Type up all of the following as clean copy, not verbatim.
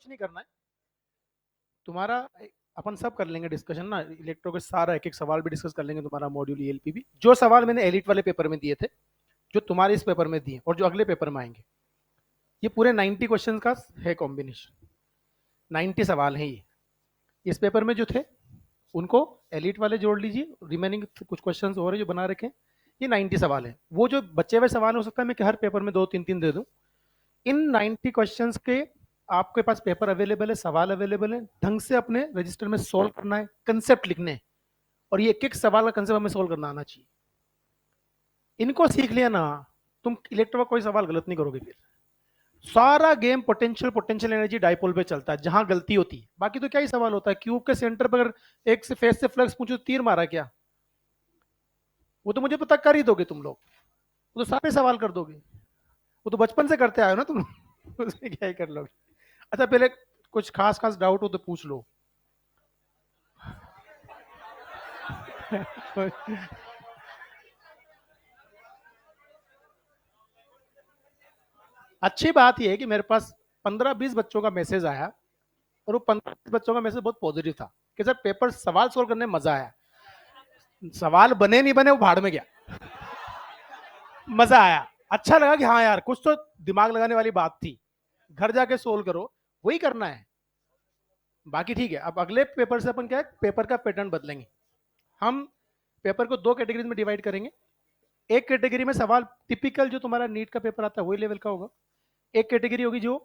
कुछ नहीं करना है तुम्हारा। अपन सब कर लेंगे डिस्कशन ना, इलेक्ट्रो के सारा एक एक सवाल भी डिस्कस कर लेंगे, तुम्हारा मॉड्यूल ईएलपी भी, जो सवाल मैंने एलिट वाले पेपर में दिए थे, जो तुम्हारे इस पेपर में दिए और जो अगले पेपर में आएंगे, ये पूरे 90 क्वेश्चन का है कॉम्बिनेशन। 90 सवाल हैं ये, इस पेपर में जो थे उनको एलिट वाले जोड़ लीजिए, रिमेनिंग कुछ क्वेश्चंस और है जो बना रखे हैं, ये 90 सवाल है। वो जो बचे हुए सवाल हो सकता है मैं कि हर पेपर में 2 3 3 दे दूं। इन 90 क्वेश्चंस के आपके पास पेपर अवेलेबल है, सवाल अवेलेबल है, ढंग से अपने रजिस्टर में सोल्व करना है, कंसेप्ट लिखने हैं, और ये एक एक सवाल का कंसेप्ट हमें सोल्व करना आना चाहिए। इनको सीख लिया ना, तुम इलेक्ट्रो का कोई सवाल गलत नहीं करोगे फिर। सारा game potential potential energy dipole पे चलता है, जहां गलती होती है। बाकी तो क्या ही सवाल होता है, क्यूब के सेंटर पर एक से फेस से फ्लक्स पूछो तो तीर मारा क्या, वो तो मुझे पता कर ही दोगे तुम लोग, वो तो सारे सवाल कर दोगे, वो तो बचपन से करते आए हो ना तुम उसमें क्या ही कर लोगे। अच्छा पहले कुछ खास खास डाउट हो तो पूछ लो। अच्छी बात यह है कि मेरे पास 15 20 बच्चों का मैसेज आया, और वो 15 बच्चों का मैसेज बहुत पॉजिटिव था कि सर पेपर सवाल सोल्व करने में मजा आया। सवाल बने नहीं बने वो भाड़ में गया, मजा आया, अच्छा लगा कि हाँ यार कुछ तो दिमाग लगाने वाली बात थी, घर जाके सोल्व करो, वही करना है। बाकी ठीक है, अब अगले पेपर से अपन क्या है, पेपर का पैटर्न बदलेंगे। हम पेपर को 2 कैटेगरीज में डिवाइड करेंगे। एक कैटेगरी में सवाल टिपिकल जो तुम्हारा नीट का पेपर आता है वही लेवल का होगा। एक कैटेगरी होगी जो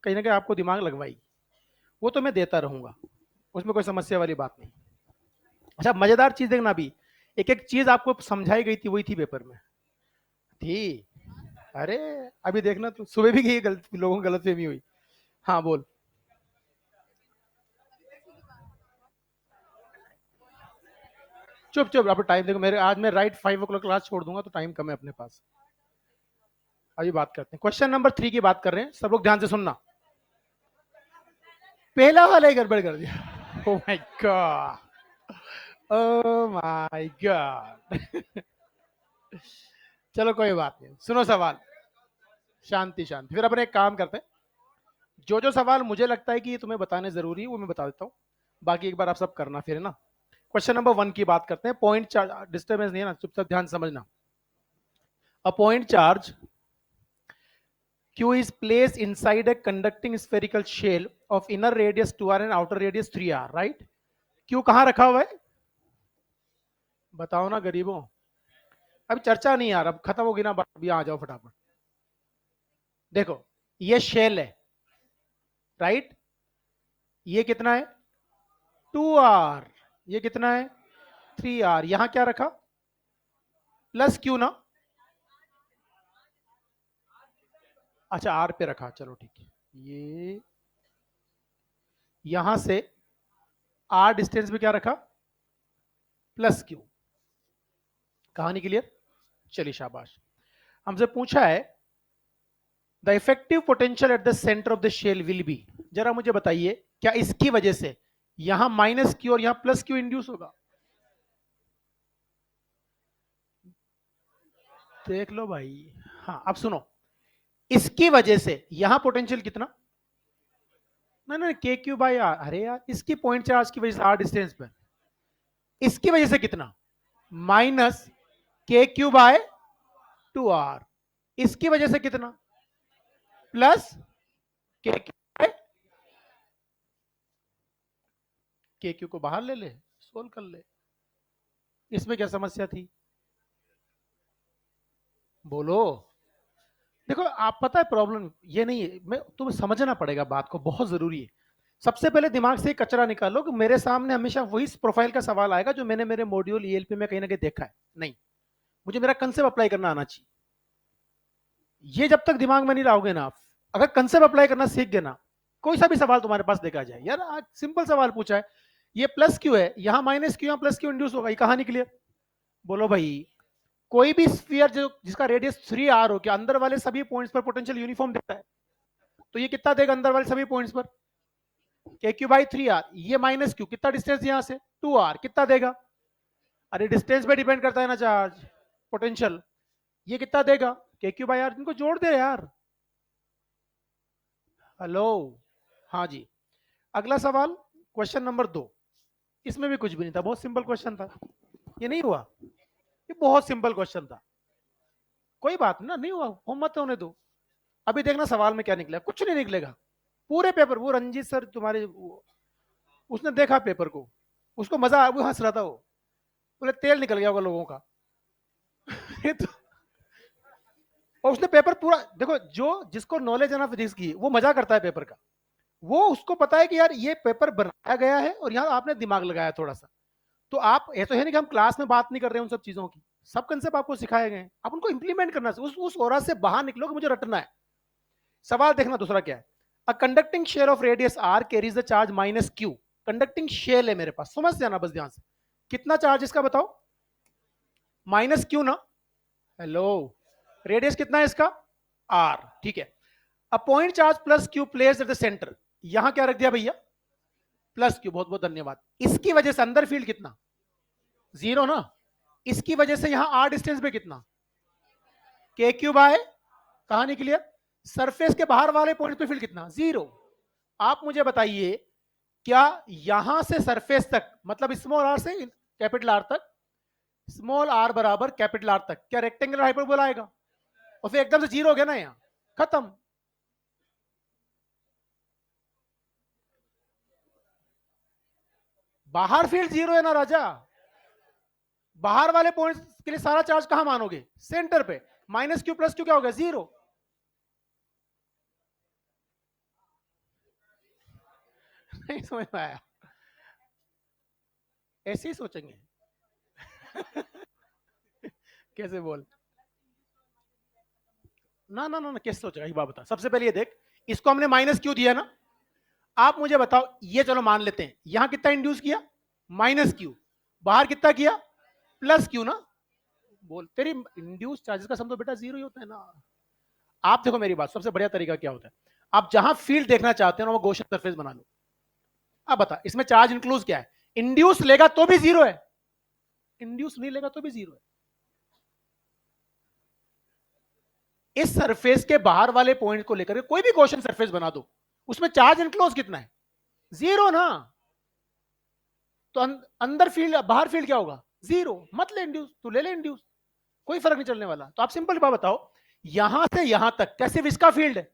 कहीं ना कहीं आपको दिमाग लगवाएगी, वो तो मैं देता रहूंगा, उसमें कोई समस्या वाली बात नहीं। अच्छा मजेदार चीज देखना, अभी एक एक चीज आपको समझाई गई थी वही थी पेपर में थी। अरे अभी देखना, तो सुबह भी की गलत लोगों को गलत फहमी हुई। हाँ बोल। चुप चुप, अब टाइम देखो मेरे, आज मैं राइट 5 o'clock क्लास छोड़ दूंगा, तो टाइम कम है अपने पास। अभी बात करते हैं, क्वेश्चन नंबर 3 की बात कर रहे हैं, सब लोग ध्यान से सुनना। पहला वाला ही गड़बड़ कर दिया, ओ my God, O my God. चलो कोई बात नहीं, सुनो सवाल, शांति शांति। फिर अपन एक काम करते हैं, जो जो सवाल मुझे लगता है कि ये तुम्हें बताने जरूरी है वो मैं बता देता हूँ, बाकी एक बार आप सब करना फिर है ना। क्वेश्चन नंबर 1 की बात करते हैं, पॉइंट डिस्टर्बेंस नहीं है ना, चुपचाप ध्यान समझना। A point charge Q is placed inside a conducting spherical shell of inner radius 2r and outer radius 3r, right? Q कहां रखा हुआ है, बताओ ना गरीबों। अभी चर्चा नहीं यार, अब खत्म होगी ना बात, अभी आ जाओ फटाफट। देखो ये शेल है, राइट, ये कितना है 2r, ये कितना है 3r, यहां क्या रखा प्लस Q ना, अच्छा r पे रखा, चलो ठीक है। ये यहां से r डिस्टेंस पे क्या रखा प्लस Q, कहानी क्लियर। चलिए शाबाश। हमसे पूछा है the effective potential at the centre of the shell will be, जरा मुझे बताइए क्या इसकी वजह से यहां माइनस क्यू और यहां प्लस क्यू इंड्यूस होगा, देख लो भाई। हाँ अब सुनो, इसकी वजह से यहां पोटेंशियल कितना, ना ना के क्यू बाई आर, अरे यार इसकी पॉइंट चार्ज की वजह से आर डिस्टेंस पर, इसकी वजह से कितना माइनस के क्यू बाय 2r, इसकी वजह से कितना प्लस के क्यू, के क्यू को बाहर ले ले, सोल्व कर ले, इसमें क्या समस्या थी बोलो। देखो आप पता है प्रॉब्लम ये नहीं है, मैं तुम्हें समझना पड़ेगा बात को, बहुत जरूरी है। सबसे पहले दिमाग से कचरा निकालो कि मेरे सामने हमेशा वही प्रोफाइल का सवाल आएगा जो मैंने मेरे मॉड्यूल ईएलपी में कहीं ना कहीं देखा है, नहीं, मुझे मेरा कंसेप्ट अप्लाई करना आना चाहिए। ये जब तक दिमाग में नहीं लाओगे ना, अगर कंसेप्ट अप्लाई करना सीख गए ना, कोई सा भी सवाल तुम्हारे पास देखा जाए, यार आज सिंपल सवाल पूछा है, ये प्लस क्यू है, यहां माइनस क्यू, यहां प्लस क्यू इंड्यूस होगा, ये कहानी क्लियर। बोलो भाई, कोई भी स्फीयर जो जिसका रेडियस 3r हो, क्या अंदर वाले सभी पॉइंट्स पर पोटेंशियल यूनिफॉर्म देता है, तो ये कितना देगा अंदर वाले सभी पॉइंट्स पर के क्यू बाई 3r, ये माइनस क्यू, कितना डिस्टेंस यहां से 2r, कितना देगा, अरे डिस्टेंस पे डिपेंड करता है ना चार्ज पोटेंशियल, ये कितना देगा के क्यू बाई आर, इनको जोड़ दे यार, हेलो, हाँ जी। अगला सवाल, क्वेश्चन नंबर 2। इसमें भी कुछ भी नहीं था, बहुत सिंपल क्वेश्चन था। ये नहीं हुआ, ये बहुत सिंपल क्वेश्चन था। कोई बात ना, नहीं हुआ, हो मत होने दो। अभी देखना सवाल में क्या निकला, कुछ नहीं निकलेगा। पूरे पेपर, वो रंजीत सर तुम्हारे उसने देखा पेपर को, उसको मजा, वो हंस रहा था, वो बोले तेल निकल गया होगा लोगों का। ये तो, और उसने पेपर पूरा देखो, जो जिसको नॉलेज है ना फिजिक्स की, वो मजा करता है पेपर का। वो उसको पता है कि यार ये पेपर बनाया गया है और यहाँ आपने दिमाग लगाया थोड़ा सा। तो आप, ये तो है नहीं कि हम क्लास में बात नहीं कर रहे हैं उन सब चीजों की, सब कंसेप्ट आपको सिखाए गए हैं, आप उनको इंप्लीमेंट करना, उस ओरा से बाहर निकलो कि मुझे रटना है। सवाल देखना दूसरा क्या है। A conducting shell of radius R carries the charge minus Q. Conducting shell है मेरे पास, समझ जाना बस ध्यान से। कितना चार्ज इसका बताओ, माइनस क्यू ना। हेलो, रेडियस कितना है इसका, आर, ठीक है। A point charge plus Q place at the centre, यहां क्या रख दिया भैया, प्लस क्यू, बहुत बहुत धन्यवाद। इसकी वजह से अंदर फील्ड कितना, जीरो ना। इसकी वजह से यहां आर डिस्टेंस पे कितना, के क्यूब आए, कहानी क्लियर। सरफेस के बाहर वाले पॉइंट पे फील्ड कितना, जीरो। आप मुझे बताइए, क्या यहां से सरफेस तक, मतलब स्मॉल आर से कैपिटल आर तक, स्मॉल आर बराबर कैपिटल आर तक, क्या रेक्टेंगुलर हाइपरबोला आएगा, और फिर एकदम से जीरो हो गया ना, यहां खत्म। बाहर फील्ड जीरो है ना राजा, बाहर वाले पॉइंट के लिए सारा चार्ज कहां मानोगे, सेंटर पे। माइनस क्यू प्लस क्यू क्या हो गया, जीरो। नहीं समझ में आया, ऐसे ही सोचेंगे। कैसे बोल, ना ना ना ना, कैसे सोचेगा, ये बात बता। सबसे पहले ये देख, इसको हमने माइनस क्यू दिया ना। आप मुझे बताओ, ये चलो मान लेते हैं, यहां कितना इंड्यूस किया, माइनस क्यू, बाहर कितना किया, प्लस क्यू ना। बोल, तेरी इंड्यूस चार्जेस का सम तो बेटा जीरो ही होता है ना। आप देखो मेरी बात, सबसे बढ़िया तरीका क्या होता है, आप जहां फील्ड देखना चाहते हो ना, वो गॉसियन सरफेस बना लो। अब बता, इसमें चार्ज इंक्लूज क्या है, इंड्यूस लेगा तो भी जीरो है, इंड्यूस नहीं लेगा तो भी जीरो है। इस सरफेस के बाहर वाले पॉइंट को लेकर कोई भी क्वेश्चन सरफेस बना दो, उसमें चार्ज इनक्लोज कितना है, जीरो ना। तो अंदर फील्ड, बाहर फील्ड क्या होगा, जीरो। मत ले इंड्यूस, तू ले ले इंड्यूस, कोई फर्क नहीं चलने वाला। तो आप सिंपल बात बताओ, यहां से यहां तक क्या सिर्फ इसका फील्ड है,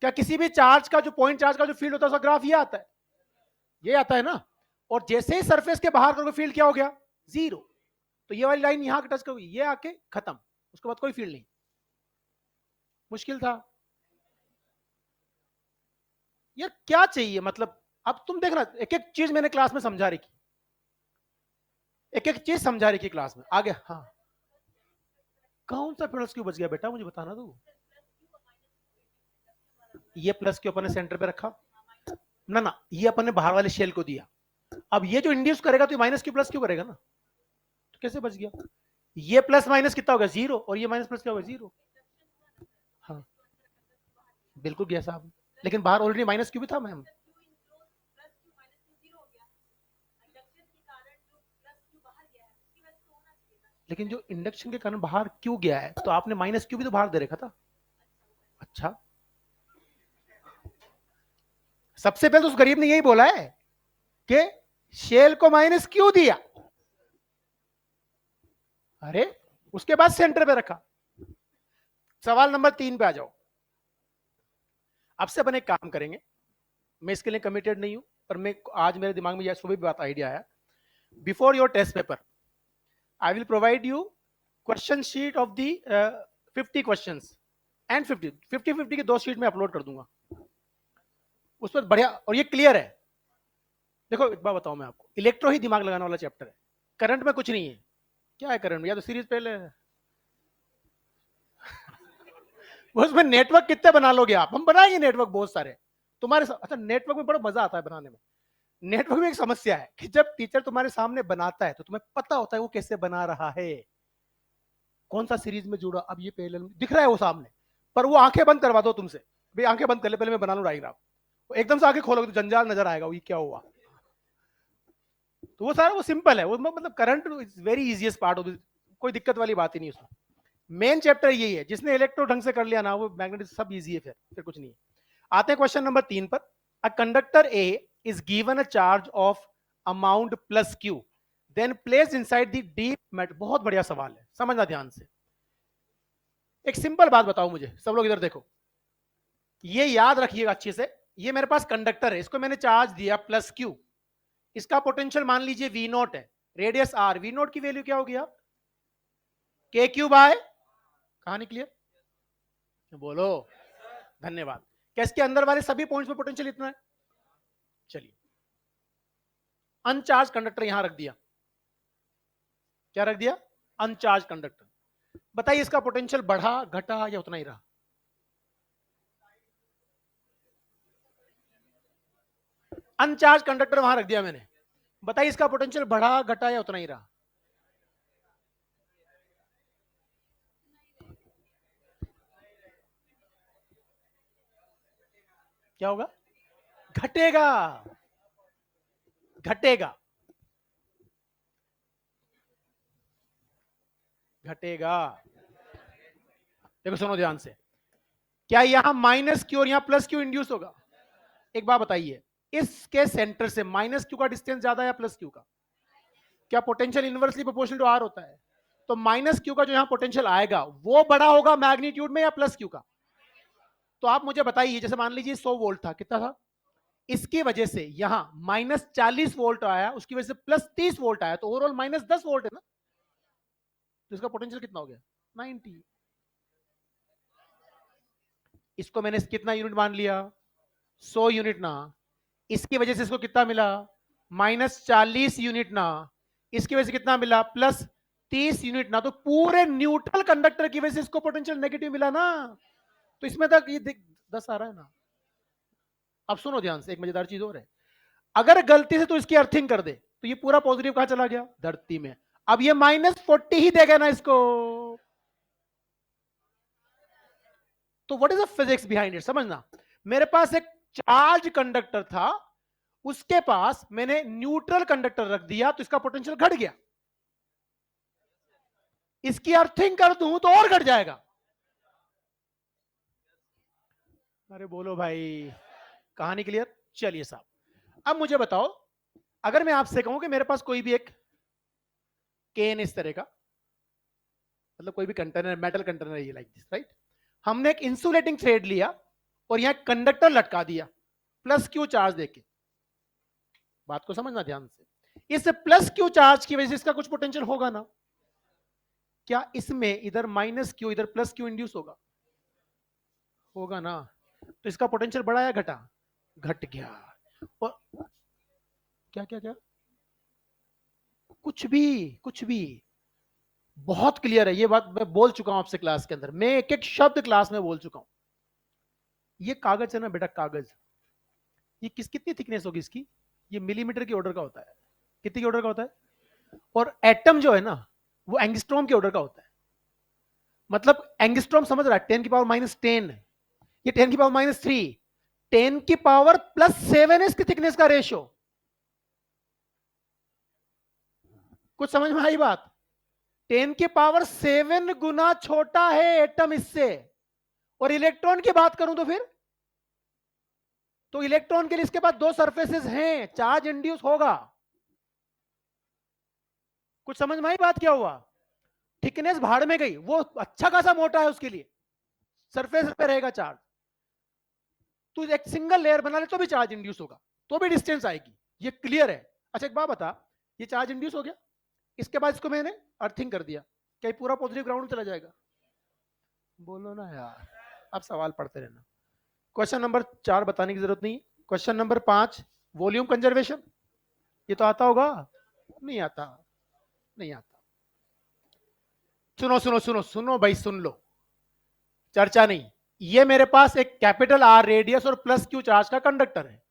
क्या किसी भी चार्ज का जो पॉइंट चार्ज का जो फील्ड होता है उसका ग्राफ ये आता है, ये आता है ना। और जैसे ही सरफेस के बाहर का फील्ड क्या हो गया, जीरो। तो ये वाली लाइन यहां टच करोगी, ये आके खत्म, उसके बाद कोई फील्ड नहीं। मुश्किल था यार, क्या चाहिए मतलब। अब तुम देखना, एक एक चीज मैंने क्लास में समझा रही, एक एक चीज समझा रही थी क्लास में, आगे हाँ। कौन सा प्लस क्यों बच गया बेटा, मुझे बताना तू। ये प्लस क्यों अपन ने सेंटर पे रखा, ना ना, ये अपन ने बाहर वाले शेल को दिया। अब ये जो इंड्यूस करेगा तो माइनस क्यू प्लस क्यू करेगा ना, तो कैसे बच गया। ये प्लस माइनस कितना होगा, जीरो, और ये माइनस प्लस क्या होगा, जीरो। हाँ, बिल्कुल गया साहब, लेकिन बाहर ऑलरेडी माइनस क्यू भी था मैम। लेकिन जो इंडक्शन के कारण बाहर क्यों गया है, तो आपने माइनस क्यू भी तो बाहर दे रखा था। अच्छा, सबसे पहले तो उस गरीब ने यही बोला है कि शेल को माइनस क्यों दिया, अरे उसके बाद सेंटर पे रखा। सवाल नंबर 3 पे आ जाओ। अब से अपन एक काम करेंगे, मैं इसके लिए कमिटेड नहीं हूं, पर मैं आज मेरे दिमाग में यह सुबह भी बात आइडिया आया। Before your test paper I will provide you question sheet of the 50 question and 50 की 2 शीट में अपलोड कर दूंगा उस पर, बढ़िया। और ये क्लियर है, देखो एक बात बताऊं मैं आपको, इलेक्ट्रो ही दिमाग लगाने वाला चैप्टर है, करंट में कुछ नहीं है। क्या है करंट में, या तो सीरीज पहले उसमें नेटवर्क कितने बना लोगे आप, हम बनाएंगे नेटवर्क बहुत सारे तुम्हारे साथ। अच्छा, नेटवर्क में बड़ा मजा आता है बनाने में। नेटवर्क में एक समस्या है कि जब टीचर तुम्हारे सामने बनाता है तो तुम्हें पता होता है वो कैसे बना रहा है, कौन सा सीरीज में जुड़ा, अब ये पहले दिख रहा है वो सामने, पर वो आंखें बंद करवा दो तुमसे, भाई आंखें बंद कर ले, पहले मैं बना लूं डायग्राम। एकदम से आंखें खोलोगे तो जंजाल नजर आएगा, वो ये क्या हुआ। तो वो सारा वो सिंपल है, वो मतलब current is very easiest part of, कोई दिक्कत वाली बात ही नहीं उसमें। मेन चैप्टर यही है, जिसने इलेक्ट्रो ढंग से कर लिया ना, वो मैग्नेटिक सब इजी है, फिर कुछ नहीं है। आते हैं क्वेश्चन नंबर 3 पर। A conductor A is given a charge of amount plus Q, then placed inside the deep metal. बहुत बढ़िया सवाल है, समझना ध्यान से. एक सिंपल बात बताओ मुझे, सब लोग इधर देखो, ये याद रखिएगा अच्छे से. ये मेरे पास कंडक्टर है, इसको मैंने चार्ज दिया प्लस क्यू. इसका पोटेंशियल मान लीजिए वी नोट है, रेडियस आर. वी नोट की वैल्यू क्या होगी आप? के क्यू बाय, कहानी क्लियर? बोलो. धन्यवाद. क्या इसके अंदर वाले सभी पॉइंट्स में पोटेंशियल इतना है? चलिए, अनचार्ज कंडक्टर यहां रख दिया. क्या रख दिया? अनचार्ज कंडक्टर. बताइए इसका पोटेंशियल बढ़ा, घटा या उतना ही रहा? अनचार्ज कंडक्टर वहां रख दिया मैंने. बताइए इसका पोटेंशियल बढ़ा, घटा या उतना ही रहा? क्या होगा? घटेगा. घटेगा. घटेगा. देखो सुनो ध्यान से, क्या यहां माइनस क्यू और यहां प्लस क्यू इंड्यूस होगा? एक बात बताइए, इसके सेंटर से माइनस क्यू का डिस्टेंस ज्यादा है या प्लस क्यू का? क्या potential inversely proportional to R होता है? तो माइनस क्यू का जो यहां पोटेंशियल आएगा वो बड़ा होगा मैग्नीट्यूड में या प्लस क्यू का? तो आप मुझे बताइए, जैसे मान लीजिए 100 वोल्ट था, कितना था? इसकी वजह से यहां माइनस 40 वोल्ट आया, उसकी वजह से प्लस 30 वोल्ट आया, तो ओवरऑल माइनस 10 वोल्ट है ना. तो इसका पोटेंशियल कितना हो गया? 90. इसको मैंने कितना यूनिट मान लिया? 100 यूनिट ना. इसकी वजह से इसको कितना मिला? माइनस 40 यूनिट ना. इसकी वजह से कितना मिला? प्लस 30 यूनिट ना. तो पूरे न्यूट्रल कंडक्टर की वजह से इसको पोटेंशियल नेगेटिव मिला ना. तो इसमें तक ये 10 आ रहा है ना. अब सुनो ध्यान से, एक मजेदार चीज और है. अगर गलती से तो इसकी अर्थिंग कर दे तो ये पूरा पॉजिटिव कहां चला गया? धरती में. अब ये -40 ही देगा ना इसको. तो what is the physics behind it, समझना. मेरे पास एक चार्ज कंडक्टर था, उसके पास मैंने न्यूट्रल कंडक्टर रख दिया, तो इसका पोटेंशियल घट गया. इसकी अर्थिंग कर दूं तो और घट जाएगा. अरे बोलो भाई, कहानी क्लियर? चलिए साहब, अब मुझे बताओ, अगर मैं आपसे कहूं कि मेरे पास कोई भी एक केन इस तरह का, मतलब कोई भी कंटेनर, मेटल कंटेनर, ये लाइक दिस, राइट. हमने एक इंसुलेटिंग थ्रेड लिया और यहां कंडक्टर लटका दिया प्लस क्यू चार्ज देके. बात को समझना ध्यान से. इस प्लस क्यू चार्ज की वजह से इसका कुछ पोटेंशियल होगा ना. क्या इसमें इधर माइनस क्यू, इधर प्लस क्यू इंड्यूस होगा? होगा ना. तो इसका पोटेंशियल बढ़ा या घटा? घट गया. और क्या क्या क्या? कुछ भी. कुछ भी. बहुत क्लियर है ये बात, मैं बोल चुका हूं आपसे क्लास के अंदर, मैं एक एक शब्द क्लास में बोल चुका हूं. ये कागज है ना बेटा, कागज, ये कितनी थिकनेस होगी इसकी? ये मिलीमीटर के ऑर्डर का होता है. कितने के ऑर्डर का होता है? और एटम जो है ना, वो एंगस्ट्रॉम के ऑर्डर का होता है. मतलब एंगस्ट्रॉम समझ रहा है, 10⁻10, ये 10⁻3, 10⁻+7 है इसकी थिकनेस का रेशियो. कुछ समझ में आई बात? 10⁻7 गुना छोटा है एटम इससे. और इलेक्ट्रॉन की बात करूं तो फिर, तो इलेक्ट्रॉन के लिए इसके पास दो सरफेसेस हैं, चार्ज इंड्यूस होगा. कुछ समझ में आई बात क्या हुआ? थिकनेस भाड़ में गई, वो अच्छा खासा मोटा है, उसके लिए सरफेस पे रहेगा चार्ज. तो एक सिंगल लेयर बना ले तो भी चार्ज इंड्यूस होगा, तो भी डिस्टेंस आएगी. ये क्लियर है? अच्छा एक बात बता, ये चार्ज इंड्यूस हो गया, इसके बाद इसको मैंने अर्थिंग कर दिया, क्या पूरा पॉजिटिव ग्राउंड चला जाएगा? बोलो ना यार. अब सवाल पढ़ते रहना. क्वेश्चन नंबर 4 बताने की जरूरत नहीं. Question number 5, volume conservation. ये तो आता होगा? नहीं आता. नहीं आता. सुनो सुनो सुनो सुनो भाई, सुन लो, चर्चा नहीं. ये मेरे पास एक कैपिटल आर रेडियस और प्लस क्यू चार्ज का कंडक्टर है.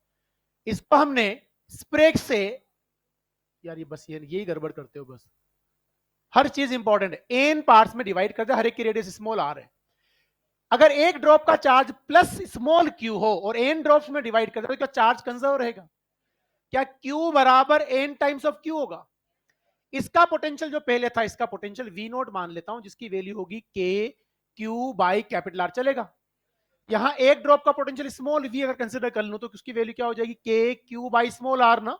इसको हमने स्प्रेक से, यार ये बस यही गड़बड़ करते हो बस. हर चीज इंपॉर्टेंट है. एन पार्ट्स में डिवाइड करते हैं, हर एक की रेडियस स्मॉल आर है. अगर एक ड्रॉप का चार्ज प्लस स्मॉल क्यू हो और एन ड्रॉप्स में डिवाइड करते तो क्या चार्ज कंजर्व रहेगा? क्या क्यू बराबर एन टाइम्स ऑफ क्यू होगा? इसका पोटेंशियल जो पहले था, इसका पोटेंशियल वी नोट मान लेता हूं, जिसकी वैल्यू होगी के क्यू बाई कैपिटल आर. चलेगा? यहां एक ड्रॉप का पोटेंशियल स्मॉल वी अगर कंसिडर कर लूं तो उसकी वैल्यू क्या हो जाएगी, के क्यू बाई स्मॉल आर ना।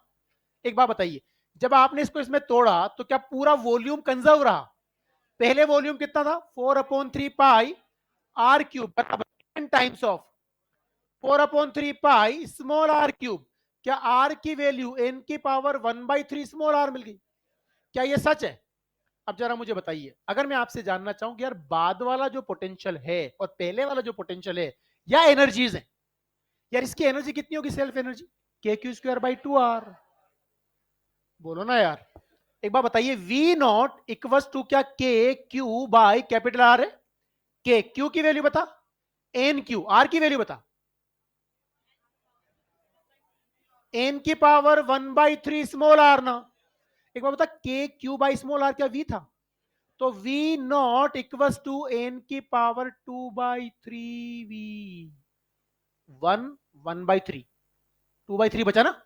एक बात बताइए, जब आपने इसको इसमें तोड़ा तो क्या पूरा वॉल्यूम कंजर्व रहा? पहले वॉल्यूम कितना था, 4/3 पाई आर क्यूब बराबर times of 4/3 pi small R cube. क्या आर की वैल्यू एन की पावर 1/3 स्मॉल आर मिल गई? क्या ये सच है? अब जरा मुझे बताइए, अगर मैं आपसे जानना चाहूं कि यार बाद वाला जो पोटेंशियल है और पहले वाला जो पोटेंशियल है या एनर्जीज है, यार इसकी एनर्जी कितनी होगी, self energy? KQ² by 2R। बोलो ना यार। एक बार बताइए, V0 = क्या KQ बाई कैपिटल आर है? के क्यू की वैल्यू बता, एन क्यू, आर की वैल्यू बता। एन की पावर 1/3 स्मॉल आर ना। एक बार बता, के क्यू बाई स्मॉल आर क्या वी था? तो V0 = एन की पावर 2/3 वी। 1/3, 2/3 बचा ना?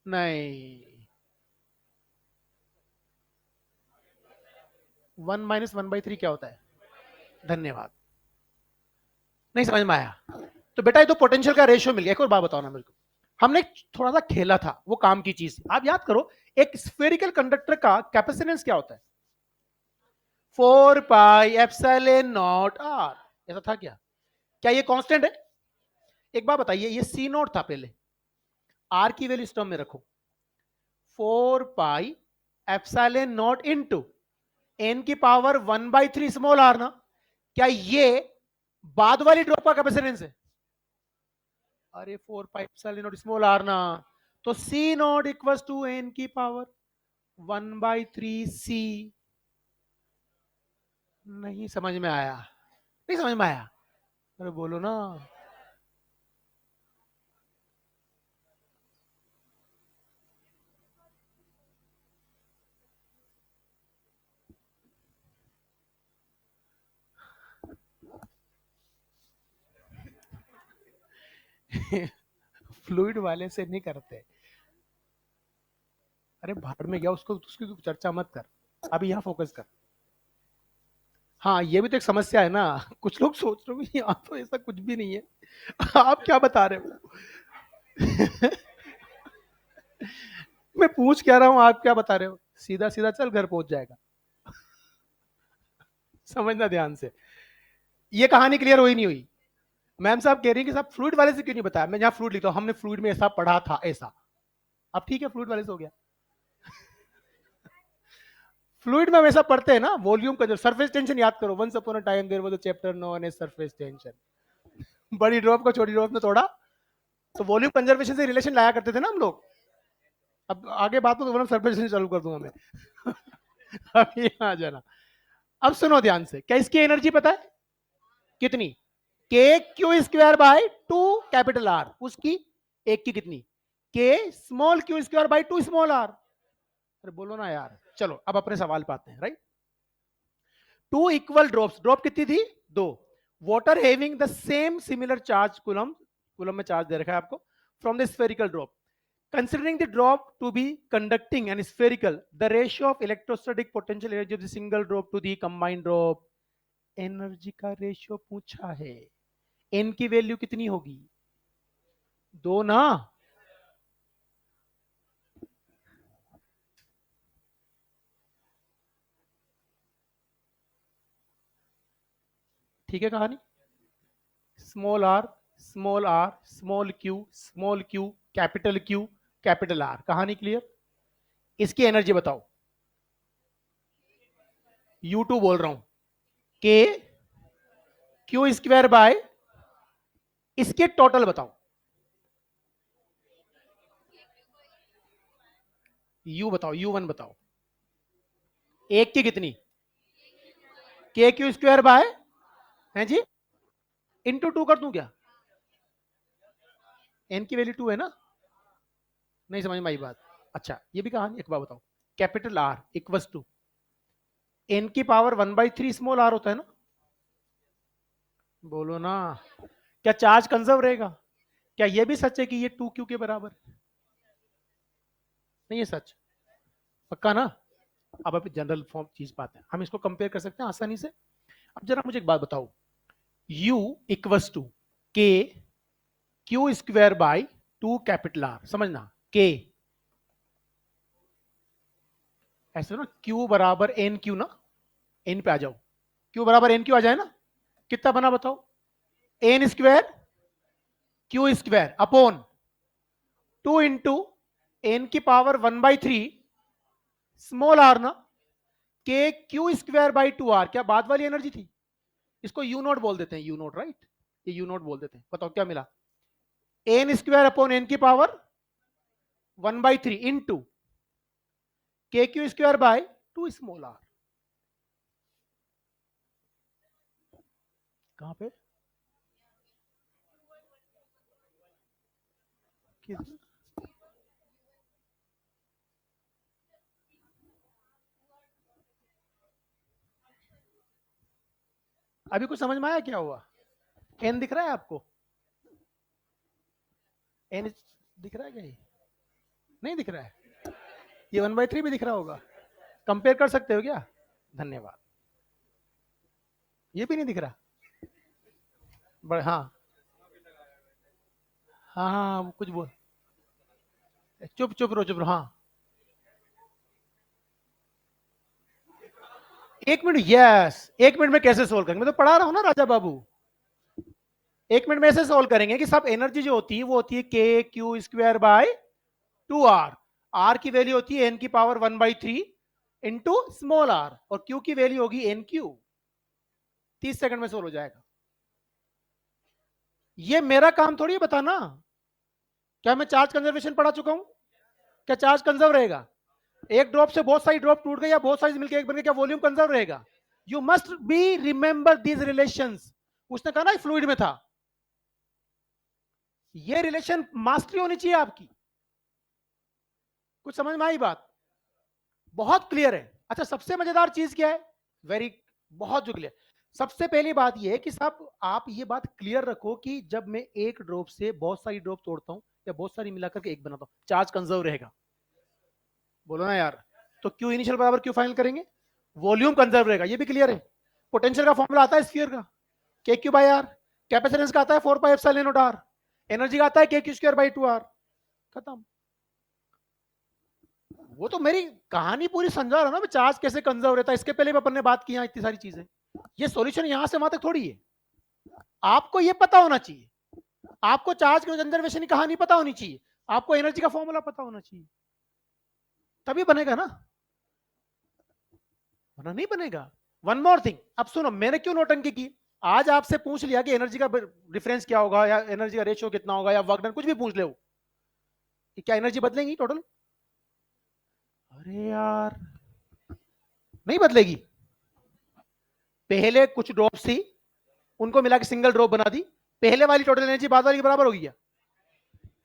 नहीं, 1 - 1/3 क्या होता है? धन्यवाद, नहीं समझ में आया। तो बेटा ये तो पोटेंशियल का रेशियो मिल गया। एक और बात बताओ ना मेरे को, हमने थोड़ा सा खेला था, वो काम की चीज आप याद करो। एक स्फेरिकल कंडक्टर का कैपेसिटेंस क्या होता है? 4 πε0 r। ऐसा था क्या? क्या ये कांस्टेंट है? एक बात बताइए, ये C0 था पहले, आर की वैल्यू इस टर्म में रखो, 4 πε0 इंटू एन की पावर 1/3 स्मॉल आर ना। क्या ये बाद वाली ड्रॉप का कैपेसिटेंस है? अरे 4 πε0 स्मॉल आर ना। तो C0 = एन की पावर 1/3 C। नहीं समझ में आया? नहीं समझ में आया? अरे बोलो ना। फ्लूइड वाले से नहीं करते। अरे भाड़ में गया, उसको उसकी तो चर्चा मत कर, अभी यहाँ फोकस कर। हाँ ये भी तो एक समस्या है ना। कुछ लोग सोच रहे हो कि यहाँ तो ऐसा कुछ भी नहीं है। आप क्या बता रहे हो? मैं पूछ क्या रहा हूँ, आप क्या बता रहे हो? सीधा सीधा चल, घर पहुंच जाएगा। समझना ध्यान से, ये कहानी क्लियर हुई नहीं हुई? मैम साहब कह रही है कि साहब फ्लूइड वाले से क्यों नहीं बताया। मैं यहाँ फ्लूइड लिखता हूँ, हमने फ्लूइड में ऐसा पढ़ा था ऐसा। अब ठीक है, फ्लूइड वाले से हो गया। फ्लूइड में हम ऐसा पढ़ते हैं ना, वॉल्यूम का जो सरफेस टेंशन याद करो, once upon a time there was a chapter known as surface tension. बड़ी ड्रॉप को छोटी ड्रॉप में तोड़ा, तो वॉल्यूम कंजर्वेशन से रिलेशन लाया करते थे ना हम लोग। अब आगे बात तो वरना सरफेस टेंशन चालू कर दूंगा मैं। अब यहाँ जाना। अब सुनो ध्यान से, क्या इसकी एनर्जी पता है कितनी? KQ² बाई 2 कैपिटल आर, उसकी एक की कितनी? K/Q² by 2 small are. अरे बोलो ना यार। चलो अब अपने सवाल पे आते हैं, right. Two equal drops, drop कितनी थी? दो। Water having the same similar charge, coulomb, coulomb में चार्ज दे रखा है आपको, from the spherical drop. Considering the drop to be conducting and spherical, the ratio of electrostatic potential energy of the single drop to the combined drop, energy का ratio पूछा है। N की value कितनी होगी? दो ना। ठीक है कहानी। Small R, small R, small Q, Q, capital R. कहानी क्लियर? इसकी एनर्जी बताओ। U2 बोल रहा हूं, के Q² बाय, इसके टोटल बताओ। यू बताओ, U1 बताओ। एक की कितनी? KQ² बाय, है जी, इंटू 2 कर दूं क्या? एन की वैल्यू 2 है ना? नहीं समझ में आई बात? अच्छा ये भी कहानी, एक बार बताओ। Capital R equals to N की पावर 1/3 स्मॉल आर होता है ना? बोलो ना। क्या चार्ज कंजर्व रहेगा? क्या यह भी सच है कि ये 2Q के बराबर? नहीं है सच? पक्का ना? अब अभी जनरल फॉर्म चीज बात है, हम इसको कंपेयर कर सकते हैं आसानी से। अब जरा मुझे एक बात बताओ, U इक्वस टू के Q square by 2 capital R, समझना के ऐसे ना, क्यू बराबर एन क्यू ना, एन पे आ जाओ, क्यू बराबर एन क्यू आ जाए ना, कितना बना बताओ, N square Q square upon 2 into N की पावर 1/3 स्मॉल आर ना, के क्यू स्क्वायर बाई 2 आर, क्या बाद वाली एनर्जी थी, इसको यू नोट बोल देते हैं, यू नोट, राइट, ये यू नोट बोल देते हैं। बताओ क्या मिला, एन स्क्वायर अपॉन एन की power 1/3 into K Q square by 2 small R. कहां पे अभी कुछ समझ में आया क्या हुआ, एन दिख रहा है आपको, एन दिख रहा है क्या, ये नहीं दिख रहा है, ये 1/3 भी दिख रहा होगा, कंपेयर कर सकते हो क्या, धन्यवाद, ये भी नहीं दिख रहा, हाँ हाँ हाँ कुछ बोल, चुप चुप रो, चुप रो, हाँ, 1 मिनट, यस, 1 मिनट में कैसे सोल्व करेंगे, मैं तो पढ़ा रहा हूं ना राजा बाबू, 1 मिनट में ऐसे सोल्व करेंगे कि सब एनर्जी जो होती है वो होती है K Q square by 2 R, R की वैल्यू होती है एन की पावर 1/3 इंटू स्मॉल आर, और क्यू की वैल्यू होगी एन क्यू, 30 सेकंड में सोल्व हो जाएगा। ये मेरा काम थोड़ी है बताना, क्या मैं चार्ज कंजर्वेशन पढ़ा चुका हूं, क्या चार्ज कंजर्व रहेगा, एक ड्रॉप से बहुत सारी ड्रॉप टूट गई या बहुत सारी मिलकर एक बन गई, क्या वॉल्यूम कंजर्व रहेगा, you must be remember these relations, उसने कहा ना फ्लूइड में था, ये रिलेशन मास्टरी होनी चाहिए आपकी, कुछ समझ में आई बात, बहुत क्लियर है। अच्छा सबसे मजेदार चीज क्या है, वेरी, बहुत जो क्लियर, सबसे पहली बात यह है कि साहब आप ये बात क्लियर रखो कि जब मैं एक ड्रॉप से बहुत सारी ड्रॉप तोड़ता हूं या बहुत सारी मिलाकर के एक बनाता हूं, चार्ज कंजर्व रहेगा, बोलो ना यार, तो क्यू इनिशियल बराबर क्यू फाइनल करेंगे, वॉल्यूम कंजर्व रहेगा, ये भी क्लियर है, पोटेंशियल का फॉर्मूला आता है स्फीयर का, के क्यू बाई आर, कैपेसिटेंस का आता है 4 pi epsilon naught R, energy का आता है K Q square by 2 are, खत्म। वो तो मेरी कहानी पूरी समझा रहा ना, चार्ज कैसे कंजर्व रहता है, इसके पहले भी अपन ने बात की इतनी सारी चीजें, ये सॉल्यूशन यहां से वहां तक थोड़ी है, आपको ये पता होना चाहिए, आपको चार्ज कंजर्वेशन की कहानी पता होनी चाहिए, आपको एनर्जी का फॉर्मूला पता होना चाहिए, तभी बनेगा ना, वरना नहीं बनेगा। वन मोर थिंग, अब सुनो मैंने क्यों नौटंकी की, आज आपसे पूछ लिया कि एनर्जी का डिफरेंस क्या होगा या एनर्जी का रेशियो कितना होगा या वर्क डन, कुछ भी पूछ ले, क्या एनर्जी बदलेगी टोटल, अरे यार नहीं बदलेगी, पहले कुछ ड्रॉप्स थी उनको मिला के सिंगल ड्रॉप बना दी, पहले वाली टोटल एनर्जी बाद वाली के बराबर होगी क्या,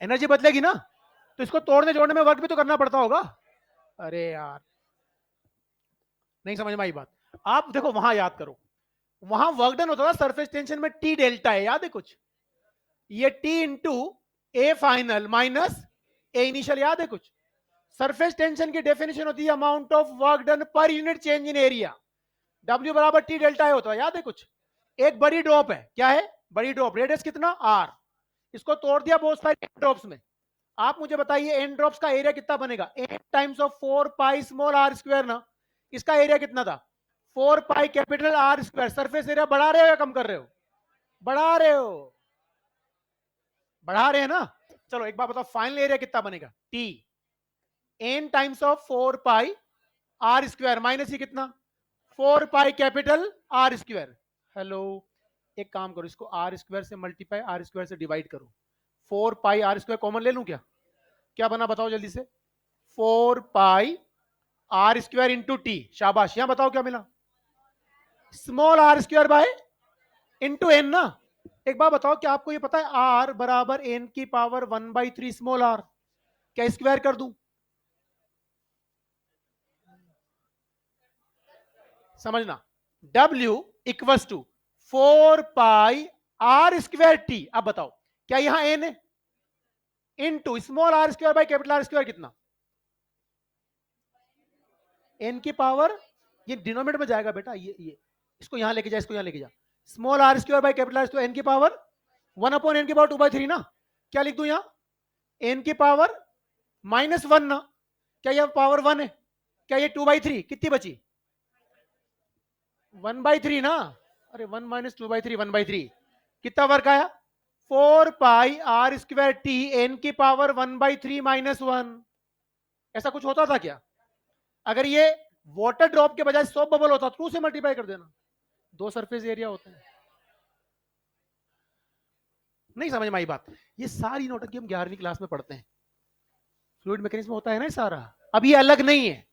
एनर्जी बदलेगी ना, तो इसको तोड़ने जोड़ने में वर्क भी तो करना पड़ता होगा, अरे यार नहीं समझ में आई बात, आप देखो वहां याद करो, वहां वर्क डन होता था सरफेस टेंशन में टी डेल्टा है, याद है कुछ, ये T into A final minus A initial, याद है कुछ, सरफेस टेंशन की डेफिनेशन होती है amount of work done per unit change in area, W बराबर टी डेल्टा ए होता है, याद है कुछ, एक बड़ी ड्रॉप है, क्या है बड़ी ड्रॉप, रेडियस कितना आर, इसको तोड़ दिया बहुत सारे ड्रॉप्स में, आप मुझे बताइए एन ड्रॉप्स का एरिया कितना बनेगा, 8 times of 4 pi small R square ना, इसका एरिया कितना था 4 pi capital R square, surface area बढ़ा रहे हो या कम कर रहे हो, बढ़ा रहे हो, बढ़ा रहे हैं ना, चलो एक बार बताओ फाइनल एरिया कितना बनेगा, T N times of 4 pi R square minus ये कितना 4 pi capital R square, hello, एक काम करो इसको आर स्क्वायर से मल्टीप्लाई आर स्क्वायर से डिवाइड करो, 4 पाई आर स्क्वायर कॉमन ले लूं क्या, क्या बना बताओ जल्दी से, 4 pi R square into T, शाबाश, यहां बताओ क्या मिला, small R square by into N ना, एक बार बताओ क्या आपको ये पता है आर बराबर एन की पावर 1/3 स्मॉल आर, क्या स्क्वायर कर दूं, समझना, W equal to 4 pi R square T, अब बताओ क्या यहां एन है, into small R square by capital R square कितना, एन की पावर, ये डिनोमिनेटर में जाएगा बेटा, ये इसको यहां लेके जा, इसको यहां लेके जा, small R square by capital R square N की पावर 1/n⁻²/3 ना, क्या लिख दूं यहां, n⁻⁻1 ना, क्या यह पावर 1 है, क्या ये 2/3, कितनी बची 1/3 ना, अरे 1 - 2/3 1/3, कितना वर्क आया 4πr²t n⁻⁻1/3 - 1। ऐसा कुछ होता था क्या, अगर ये वाटर ड्रॉप के बजाय सोप बबल होता तो 2 से मल्टीप्लाई कर देना, 2 सरफेस एरिया होता है। नहीं समझ में आई बात, ये सारी नोटंकी हम 11वीं क्लास में पढ़ते हैं, फ्लूइड मैकेनिज्म होता है ना सारा। अब ये अलग नहीं है,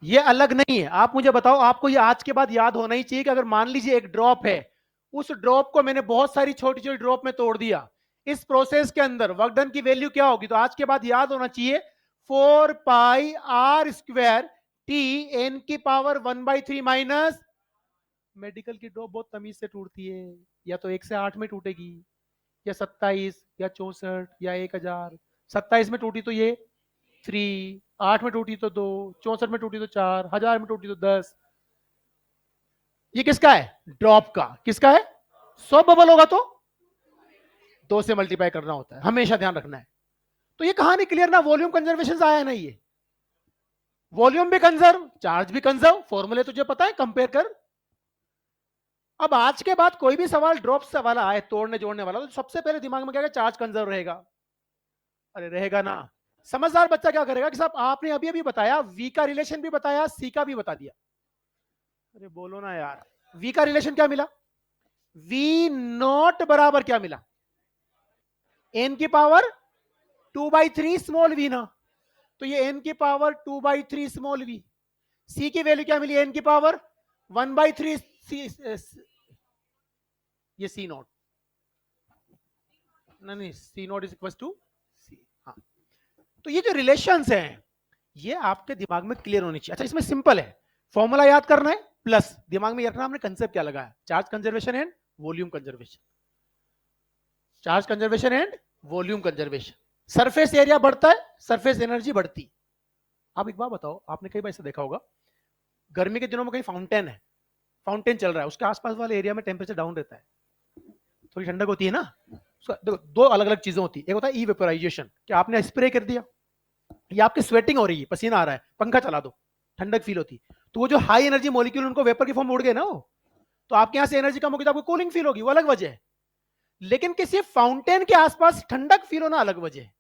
ये अलग नहीं है। आप मुझे बताओ, आपको ये आज के बाद याद होना ही चाहिए कि अगर मान लीजिए एक ड्रॉप है, उस ड्रॉप को मैंने बहुत सारी छोटी छोटी ड्रॉप में तोड़ दिया, इस प्रोसेस के अंदर वर्क डन की वैल्यू क्या होगी, तो आज के बाद याद होना चाहिए 4πr²t n⁻⁻1/3 मेडिकल की ड्रॉप बहुत तमीज से टूटती है, या तो 1 से 8 में टूटेगी, या 27, या 64, या 1000। 27 में टूटी तो ये 3, 8 में टूटी तो 2, 64 में टूटी तो 4, 1000 में टूटी तो 10। ये किसका है, ड्रॉप का, किसका है, 100 बबल होगा तो 2 से मल्टीप्लाई करना होता है, हमेशा ध्यान रखना है। तो ये कहानी क्लियर ना, वॉल्यूम कंजर्वेशन से आया ना, ये वॉल्यूम भी कंजर्व, चार्ज भी कंजर्व, फॉर्मूले तुझे पता है, कंपेयर कर। अब आज के बाद कोई भी सवाल ड्रॉप से वाला आए, तोड़ने जोड़ने वाला, तो सबसे पहले दिमाग में क्या है, चार्ज कंजर्व रहेगा। अरे रहेगा ना, समझदार बच्चा क्या करेगा कि साहब आपने अभी अभी बताया, वी का रिलेशन भी बताया, सी का भी बता दिया। अरे बोलो ना यार, वी का रिलेशन क्या मिला, वी नॉट बराबर क्या मिला, n⁻2/3 स्मॉल वी ना, तो ये n⁻2/3 स्मॉल वी। सी की वैल्यू क्या मिली, n⁻1/3 ये सी नॉट, नहीं सी नॉट इज इक्वल टू सी। हाँ, तो ये जो रिलेशंस हैं ये आपके दिमाग में क्लियर होनी चाहिए। अच्छा, इसमें सिंपल है, फॉर्मूला याद करना है, प्लस दिमाग में रखना हमने कंसेप्ट क्या लगाया, charge conservation and volume conservation, charge conservation and volume conservation. Surface area बढ़ता है, सरफेस एनर्जी बढ़ती। आप एक बात बताओ, आपने कई बार ऐसा देखा होगा, गर्मी के दिनों में कहीं फाउंटेन है, फाउंटेन चल रहा है, उसके आसपास वाले एरिया में टेम्परेचर डाउन रहता है, थोड़ी ठंडक होती है ना। देखो, दो अलग अलग चीजें होती है, एक होता है इवेपोराइजेशन, कि आपने स्प्रे कर दिया, ये आपकी स्वेटिंग हो रही है, पसीना आ रहा है, पंखा चला दो, ठंडक फील होती, तो वो जो हाई एनर्जी मॉलिक्यूल उनको वेपर की फॉर्म में उड़ गए ना, वो तो आपके यहां से एनर्जी कम होगी तो आपको कूलिंग फील होगी, वो अलग वजह है। लेकिन किसी फाउंटेन के आसपास ठंडक फील होना अलग वजह है।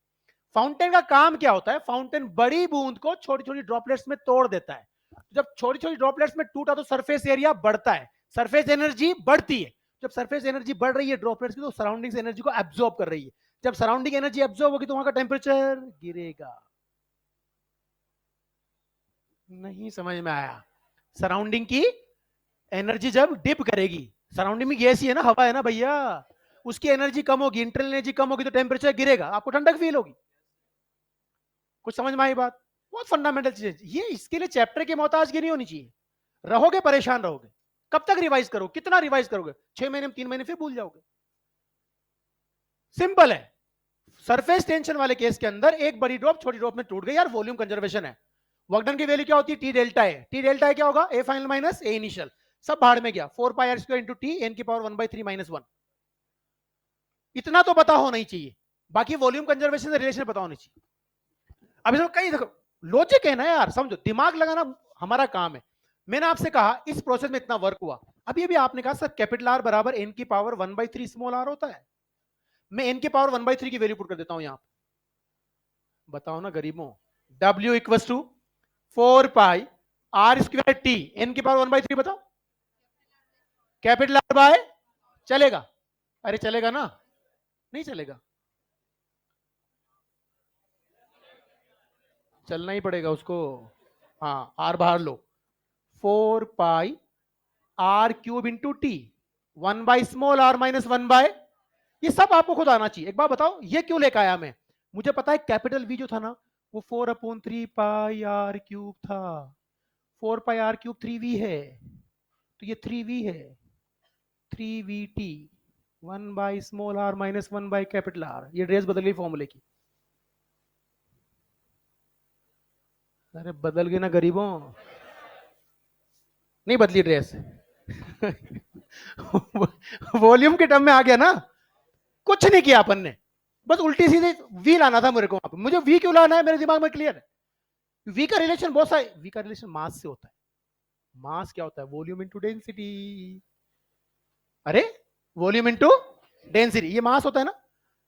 फाउंटेन का काम क्या होता है, फाउंटेन बड़ी बूंद को छोटी छोटी ड्रॉपलेट्स में तोड़ देता है, जब छोटी छोटी ड्रॉपलेट्स में टूटा तो सरफेस एरिया बढ़ता है, सरफेस एनर्जी बढ़ती है। जब सरफेस एनर्जी बढ़ रही है ड्रॉपलेट्स की, तो सराउंडिंग एनर्जी को एब्जॉर्ब कर रही है, जब सराउंडिंग एनर्जी एब्जॉर्ब होगी तो वहां का टेम्परेचर गिरेगा। नहीं समझ में आया, सराउंडिंग की एनर्जी जब डिप करेगी, सराउंडिंग में गैस ही है ना, हवा है ना भैया, उसकी एनर्जी कम होगी, इंटरनल एनर्जी कम होगी तो टेम्परेचर गिरेगा, आपको ठंडक फील होगी। कुछ समझ में आई बात, बहुत फंडामेंटल चीज, ये इसके लिए चैप्टर की मोहताजगी नहीं होनी चाहिए, रहोगे परेशान रहोगे। कब तक रिवाइज करोगे, कितना रिवाइज करोगे, 6 महीने में 3 महीने फिर भूल जाओगे। सिंपल है, सरफेस टेंशन वाले केस के अंदर एक बड़ी ड्रॉप छोटी ड्रॉप में टूट गई यार, वॉल्यूम कंजर्वेशन है, वर्क डन की वैल्यू क्या होती है, टी डेल्टा है, टी डेल्टा है क्या होगा, A final minus A initial, सब भाड़ में गया, 4πr² इंटू टी n⁻1/3 - 1। इतना तो पता होना ही चाहिए, बाकी वॉल्यूम कंजर्वेशन से रिलेशन पता होनी चाहिए। अब इसमें कई देखो लॉजिक है ना यार, समझो, दिमाग लगाना हमारा काम है। मैंने आपसे कहा इस प्रोसेस में इतना वर्क हुआ, अभी अभी आपने कहा सर कैपिटल आर बराबर n⁻1/3 स्मॉल आर होता है, मैं n⁻1/3 की वैल्यू पुट कर देता हूं यहां, बताओ ना गरीबों, W equal to 4πr²t n⁻1/3, बताओ कैपिटल आर बाय, चलेगा, अरे चलेगा ना, नहीं चलेगा, चलना ही पड़ेगा उसको, हाँ आर बाहर लो, 4πr³ इंटू टी, 1/r - 1, ये सब आपको खुद आना चाहिए। एक बात बताओ, ये क्यों लेकर आया मैं, मुझे पता है कैपिटल वी जो था ना वो 4/3πr³ था, 4πr³ 3v है, तो ये 3v है, 3vt 1/r - 1 ये ड्रेस बदल गई फॉर्मूले की, अरे बदल गई ना गरीबों, नहीं बदली ड्रेस वॉल्यूम के टर्म में आ गया ना, कुछ नहीं किया अपन ने, बस उल्टी सीधी वी लाना था मेरे को वहां पे। मुझे वी क्यों लाना है मेरे दिमाग में क्लियर है। वी का रिलेशन बहुत सारे, वी का रिलेशन मास से होता है। मास क्या होता है? Volume into density. अरे वॉल्यूम इनटू डेंसिटी, ये मास होता है ना।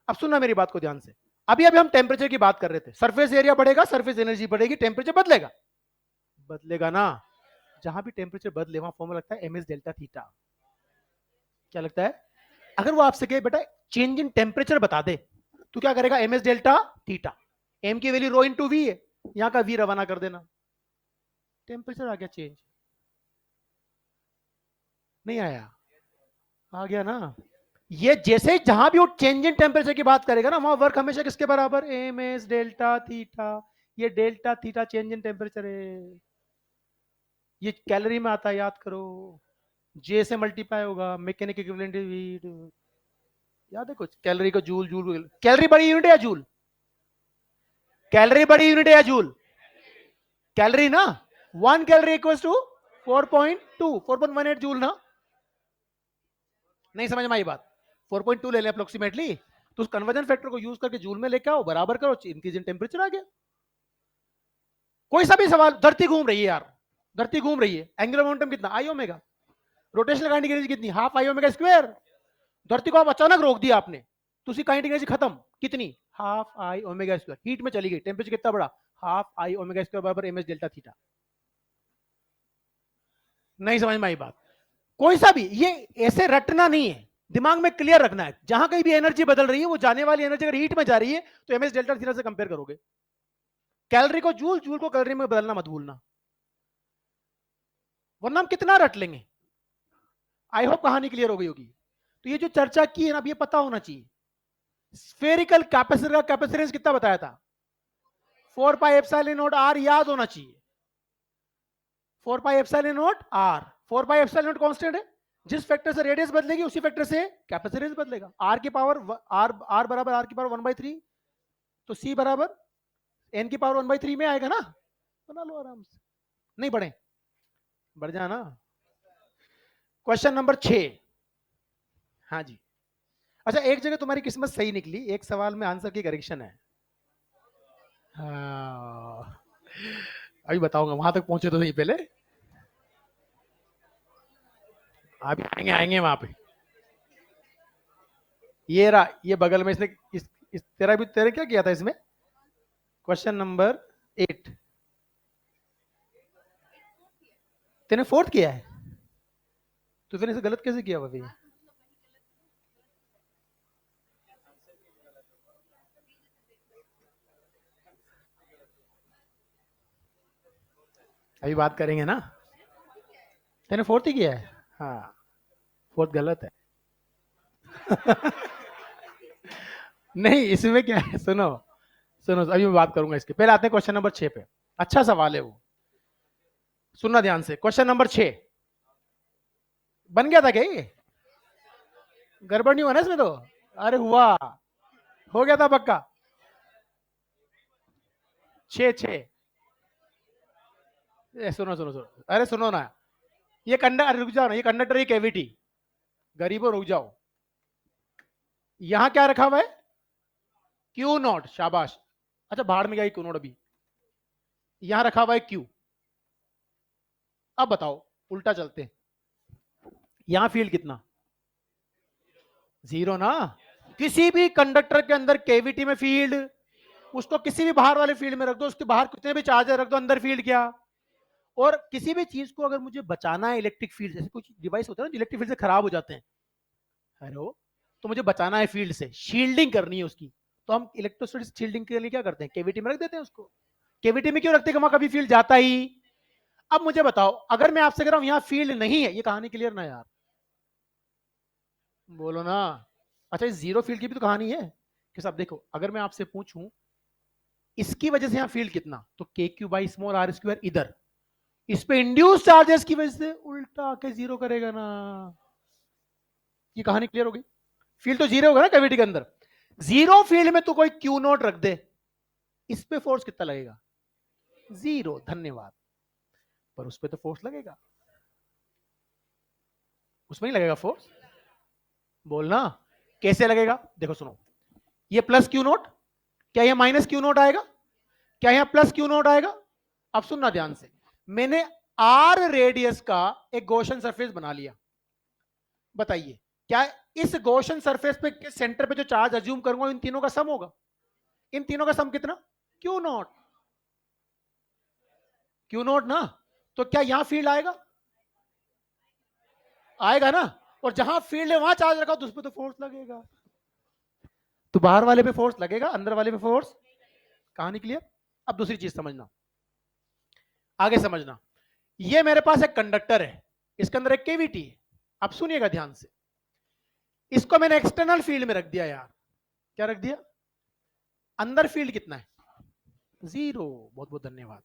अब सुनना मेरी बात को ध्यान से। अभी अभी हम टेम्परेचर की बात कर रहे थे। सरफेस एरिया बढ़ेगा, सरफेस एनर्जी बढ़ेगी, टेम्परेचर बदलेगा, बदलेगा ना। जहां भी टेम्परेचर बदले वहां फॉर्मूला लगता है एम एस डेल्टा थीटा। क्या लगता है? अगर वो आपसे कहे बेटा चेंज इन टेम्परेचर बता दे, तो क्या करेगा? M S delta theta. M की वैल्यू रो इंटू वी है, यहां का वी रवाना कर देना, टेम्परेचर आ गया चेंज। नहीं आया? आ गया ना। ये जैसे ही जहां भी वो चेंज इन टेम्परेचर की बात करेगा ना, वहां वर्क हमेशा किसके बराबर? M S delta theta. ये delta theta change in temperature है, ये कैलोरी में आता है, याद करो। जे से मल्टीप्लाई होगा, मैकेनिकल इक्विवेलेंट हीट। याद है कुछ? कैलोरी को जूल, जूल कैलोरी बड़ी यूनिट है या जूल? कैलोरी बड़ी यूनिट है या जूल? कैलोरी ना। 1 कैलोरी इक्वल्स टू 4.1 जूल ना। नहीं समझ में आई बात? 4.2 ले लें अप्रोक्सीमेटली, तो उस कन्वर्जन फैक्टर को यूज करके जूल में लेके आओ, बराबर करो, इंक्रीज इन टेम्परेचर आ गया। कोई सा भी सवाल, धरती घूम रही है यार, धरती घूम रही है, एंगुलर मोमेंटम कितना? आई ओमेगा। रोटेशनल काइनेटिक एनर्जी कितनी? Half I omega square. धरती को आप अचानक रोक दिया आपने, तो उसकी काइनेटिक एनर्जी खत्म, कितनी? Half I omega square. Heat में चली गई, टेम्परेचर कितना बढ़ा? हाफ आई ओमेगा स्क्वायर बराबर एम एस डेल्टा थीटा। नहीं समझ में आई बात? कोई सा भी, ये ऐसे रटना नहीं है, दिमाग में क्लियर रखना है। जहां कहीं भी एनर्जी बदल रही है, वो जाने वाली एनर्जी अगर हीट में जा रही है तो एम एस डेल्टा थीटा से कंपेयर करोगे। कैलोरी को जूल, जूल को कैलोरी में बदलना मत भूलना, वरना हम कितना रट लेंगे। आई होप कहानी क्लियर हो गई होगी। तो ये जो चर्चा की है ना, अब ये पता होना चाहिए। स्फेरिकल कैपेसिटर का कैपेसिटेंस कितना बताया था? 4 पाई एप्सिलॉन नॉट आर, याद होना चाहिए। 4 pi epsilon naught R. 4 pi epsilon naught constant है, जिस फैक्टर से रेडियस बदलेगी उसी फैक्टर से कैपेसिटेंस बदलेगा। आर की पावर आर बराबर आर की पावर 1/3, तो सी बराबर एन की पावर 1/3 में आएगा ना। बना लो आराम से, नहीं बढ़े? बढ़ जाना। Question number 6। हाँ जी। अच्छा, एक जगह तुम्हारी किस्मत सही निकली, एक सवाल में आंसर की करेक्शन है। हाँ, अभी बताऊंगा, वहां तक पहुंचे तो सही पहले। अभी आएंगे आएंगे वहां पे। ये रहा, ये बगल में इसने इस तेरा भी, तेरे क्या किया था इसमें? क्वेश्चन नंबर 8 तेने 4th किया है, तो फिर इसे गलत कैसे किया भाभी? अभी बात करेंगे ना। तेने 4th ही किया है? हाँ, 4th गलत है। नहीं, इसमें क्या है, सुनो सुनो, अभी मैं बात करूंगा इसके, पहले आते हैं क्वेश्चन नंबर 6 पे। अच्छा सवाल है वो, सुनना ध्यान से। क्वेश्चन नंबर 6 बन गया था क्या ये? गड़बड़ नहीं हुआ ना इसमें तो? अरे हुआ, हो गया था पक्का। 6 6। सुनो सुनो सुनो, अरे सुनो ना, ये कंडक्टर, अरे रुक जाओ ना, ये कंडक्टर, ये कैविटी। गरीबों रुक जाओ, यहां क्या रखा हुआ है? क्यू नॉट, शाबाश। अच्छा, बाहर में गया क्यू नॉट अभी, यहां रखा हुआ है क्यू। अब बताओ, उल्टा चलते हैं। यहां फील्ड कितना? 0 ना। किसी भी कंडक्टर के अंदर कैविटी में फील्ड, उसको किसी भी बाहर वाले फील्ड में रख दो, उसके बाहर कितने भी चार्ज रख दो, अंदर फील्ड क्या? और किसी भी चीज को अगर मुझे बचाना है इलेक्ट्रिक फील्ड, जैसे कुछ डिवाइस होता है ना इलेक्ट्रिक फील्ड से खराब हो जाते हैं, हेलो, तो मुझे बचाना है फील्ड से, शील्डिंग करनी है उसकी, तो हम इलेक्ट्रोस्टैटिक शील्डिंग के लिए क्या करते हैं? केविटी में रख देते हैं उसको। केविटी में क्यों रखते हैं? वहां कभी फील्ड जाता ही। अब मुझे बताओ, अगर मैं आपसे कह रहा हूं यहां फील्ड नहीं है, ये कहानी क्लियर ना यार? बोलो ना। अच्छा, इस जीरो फील्ड की भी तो कहानी है कि सब देखो, अगर मैं आपसे पूछूं इसकी वजह से यहां फील्ड कितना, तो K Q by small R square, इधर इस पे इंड्यूस चार्जेस की वजह से उल्टा आके जीरो करेगा ना। ये कहानी क्लियर हो गई? फील्ड तो जीरो होगा ना कैविटी के अंदर। जीरो फील्ड में तो कोई क्यू नोट रख दे, इस पे फोर्स कितना लगेगा? 0, धन्यवाद। पर उस पे तो फोर्स लगेगा, उसमें नहीं लगेगा फोर्स? बोलना। कैसे लगेगा देखो सुनो, ये प्लस क्यू नोट, क्या यह माइनस क्यू नोट आएगा, क्या यहां प्लस क्यू नोट आएगा। अब सुनना ध्यान से, मैंने आर रेडियस का एक गॉसियन सरफेस बना लिया, बताइए क्या इस गॉसियन सरफेस पे के सेंटर पे जो चार्ज अज्यूम करूंगा इन तीनों का सम होगा, इन तीनों का सम कितना, क्यू नॉट, क्यू नॉट ना, तो क्या यहां फील्ड आएगा, आएगा ना, और जहां फील्ड है वहां चार्ज रखा तो उस पर तो फोर्स लगेगा, तो बाहर वाले पे फोर्स लगेगा, अंदर वाले पे फोर्स, कहानी क्लियर। अब दूसरी चीज समझना, आगे समझना, ये मेरे पास एक कंडक्टर है, इसके अंदर एक केविटी है, अब सुनिएगा ध्यान से, इसको मैंने एक्सटर्नल फील्ड में रख दिया यार, क्या रख दिया, अंदर फील्ड कितना है, जीरो, बहुत बहुत धन्यवाद।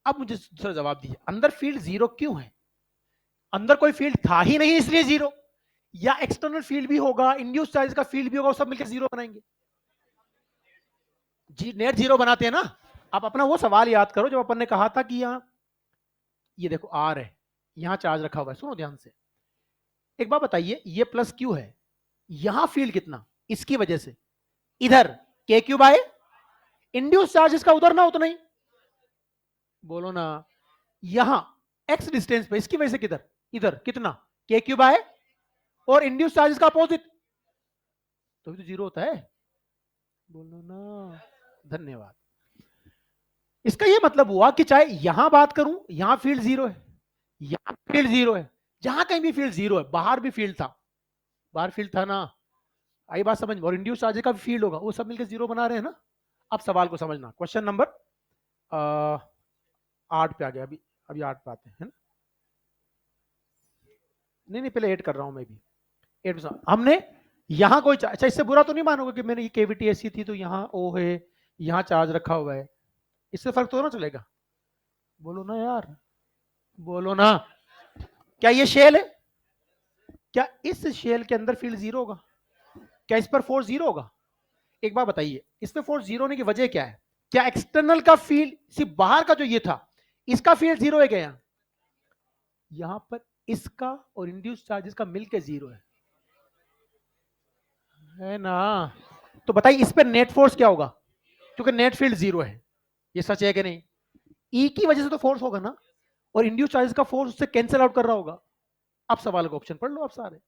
अब मुझे दूसरा जवाब दिए, अंदर फील्ड जीरो क्यों है, अंदर कोई फील्ड था ही नहीं इसलिए जीरो, या एक्सटर्नल फील्ड भी होगा, इंड्यूस चार्ज का फील्ड भी होगा, सब मिलकर जीरो बनाएंगे, जी नेट जीरो बनाते हैं ना। आप अपना वो सवाल याद करो जब अपन ने कहा था कि यहाँ ये देखो आर है, यहां चार्ज रखा हुआ है, सुनो ध्यान से, एक बात बताइए, ये प्लस क्यू है, यहां फील्ड कितना, इसकी वजह से इधर के क्यू बाय, इंड्यूस चार्ज इसका उधर ना उतना ही, बोलो ना, यहां एक्स डिस्टेंस पे इसकी वजह से किधर, इधर कितना, के क्यू बाय, और इंड्यूस चार्ज का अपोजिट, तो भी तो जीरो होता है, बोलो ना, धन्यवाद। इसका यह मतलब हुआ कि चाहे यहां बात करूं, यहां फील्ड जीरो है, यहां फील्ड जीरो है, जहां कहीं भी फील्ड जीरो है, बाहर भी फील्ड था, बाहर फील्ड था ना, आई बात समझ, और इंड्यूस चार्ज का भी फील्ड होगा, वो सब मिलकर जीरो बना रहे हैं ना। अब सवाल को समझना, क्वेश्चन नंबर 8 पे आ गया, अभी अभी 8 पे आते हैं, है ना, नहीं नहीं पहले 8 कर रहा हूं मैं भी, 8 हमने यहां कोई, अच्छा इससे बुरा तो नहीं मानोगे कि मैंने ये केविटी ऐसी थी तो यहां ओ है, यहां चार्ज रखा हुआ है, इससे फर्क तो ना चलेगा, बोलो ना यार, बोलो ना, क्या ये शेल है, क्या इस शेल के अंदर फील्ड जीरो होगा, क्या इस पर फोर्स जीरो होगा, एक बात बताइए, इस पर फोर्स जीरो होने की वजह क्या है, क्या एक्सटर्नल का फील्ड, सिर्फ बाहर का जो ये था इसका फील्ड जीरो है क्या, यहां पर इसका और इंड्यूस चार्जेस का मिलकर जीरो है ना, तो बताइए इस पर नेट फोर्स क्या होगा, क्योंकि नेट फील्ड जीरो है, ये सच है कि नहीं, ई की वजह से तो फोर्स होगा ना, और इंड्यूस चार्जेस का फोर्स उससे कैंसिल आउट कर रहा होगा। अब सवाल का ऑप्शन पढ़ लो आप सारे,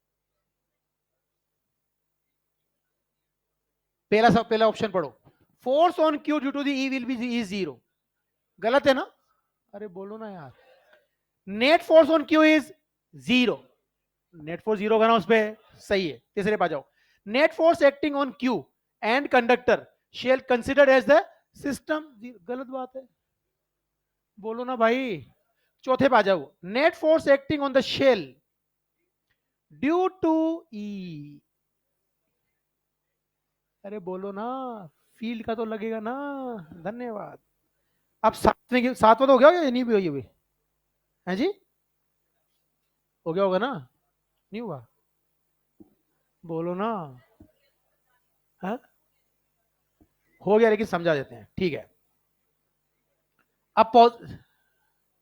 पहला ऑप्शन पढ़ो, force on Q due to the E will be is zero, गलत है ना, अरे बोलो ना यार, net force on Q is zero, net force zero होगा ना उस पर, सही है, तीसरे पा जाओ, net force acting on Q and conductor shell considered as the system, गलत बात है, बोलो ना भाई, चौथे पा जाओ, net force acting on the shell due to ई, अरे बोलो ना, फील्ड का तो लगेगा ना, धन्यवाद। अब सातवें तो हो गया या नहीं भी हुई अभी, है जी, हो गया होगा ना, नहीं हुआ, बोलो ना, है हो गया, लेकिन समझा देते हैं, ठीक है। अब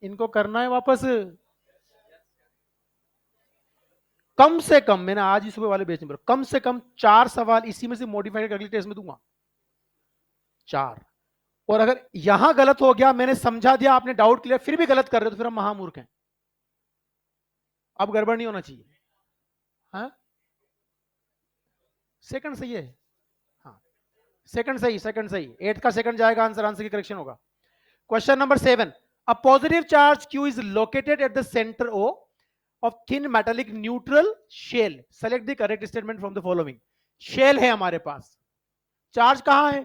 इनको करना है वापस, कम से कम, मैंने आज ही सुबह वाले बेच में कम से कम 4 सवाल इसी में से मॉडिफाई करके अगले टेस्ट में दूंगा, 4, और अगर यहां गलत हो गया, मैंने समझा दिया, आपने डाउट क्लियर, फिर भी गलत कर रहे हो तो फिर हम महामूर्ख हैं, अब गड़बड़ नहीं होना चाहिए, हाँ सेकंड सही है, हाँ सेकंड सही, 8 का सेकंड जाएगा, आंसर की करेक्शन होगा। Question number 7, a positive charge q is located at the center o of thin metallic neutral shell, select the correct statement from the following, shell है हमारे पास, चार्ज कहां है,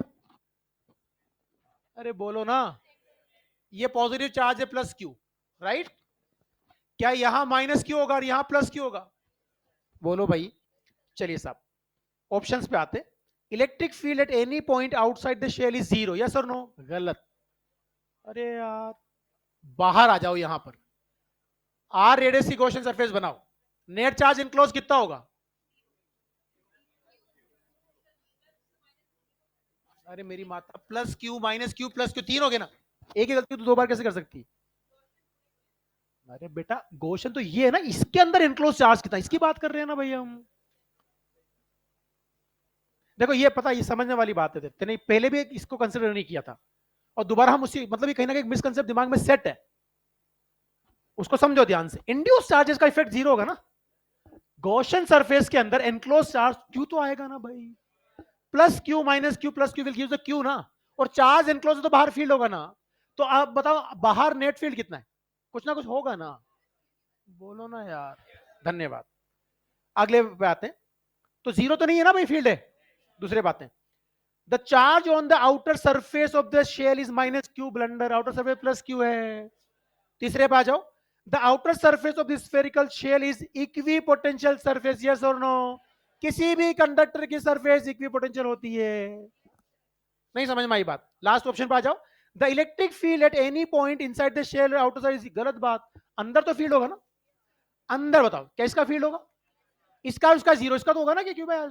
अरे बोलो ना, ये पॉजिटिव चार्ज है प्लस क्यू, राइट, क्या यहां माइनस क्यू होगा और यहां प्लस क्यू होगा, बोलो भाई, चलिए साहब ऑप्शंस पे आते, electric field at any point outside the shell is zero, yes और नो, गलत, अरे यार बाहर आ जाओ, यहां पर आर रेडियस की गॉसियन सरफेस बनाओ, नेट चार्ज इनक्लोज कितना होगा, अरे मेरी माता, plus Q minus Q plus Q, तीन हो गए ना, एक ही गलती तो 2 बार कैसे कर सकती, अरे बेटा गॉसियन तो ये है ना, इसके अंदर इनक्लोज चार्ज कितना, इसकी बात कर रहे हैं ना भैया हम, देखो ये पता, ये समझने वाली बात है, तेने पहले भी इसको कंसिडर नहीं किया था और दोबारा हम उसी, मतलब ये कहीं ना कहीं मिसकंसेप्ट दिमाग में सेट है, उसको समझो ध्यान से। इंड्यूस चार्जेस का इफेक्ट जीरो होगा ना, गॉसियन सरफेस के अंदर एनक्लोज चार्ज क्यू तो आएगा ना भाई, plus Q minus Q plus Q will give the Q ना, और चार्ज एनक्लोज तो बाहर फील्ड होगा ना, तो आप बताओ बाहर नेट फील्ड कितना है, कुछ ना कुछ होगा ना, बोलो ना यार। धन्यवाद। अगले पे आते हैं, तो जीरो तो नहीं है ना भाई, फील्ड है। दूसरे बातें, the charge on the outer surface of the shell is minus Q, blunder, outer surface plus Q है। तीसरे पे आ जाओ, the outer surface of the spherical shell is equipotential surface, yes और नो। किसी भी कंडक्टर की surface equi potential होती है, नहीं समझ में आई बात। लास्ट ऑप्शन पे आ जाओ, the electric field at any point inside the shell outer side, गलत बात, अंदर तो फील्ड होगा ना, अंदर बताओ क्या इसका फील्ड होगा, इसका उसका जीरो, इसका तो होगा ना कि क्यों भाई,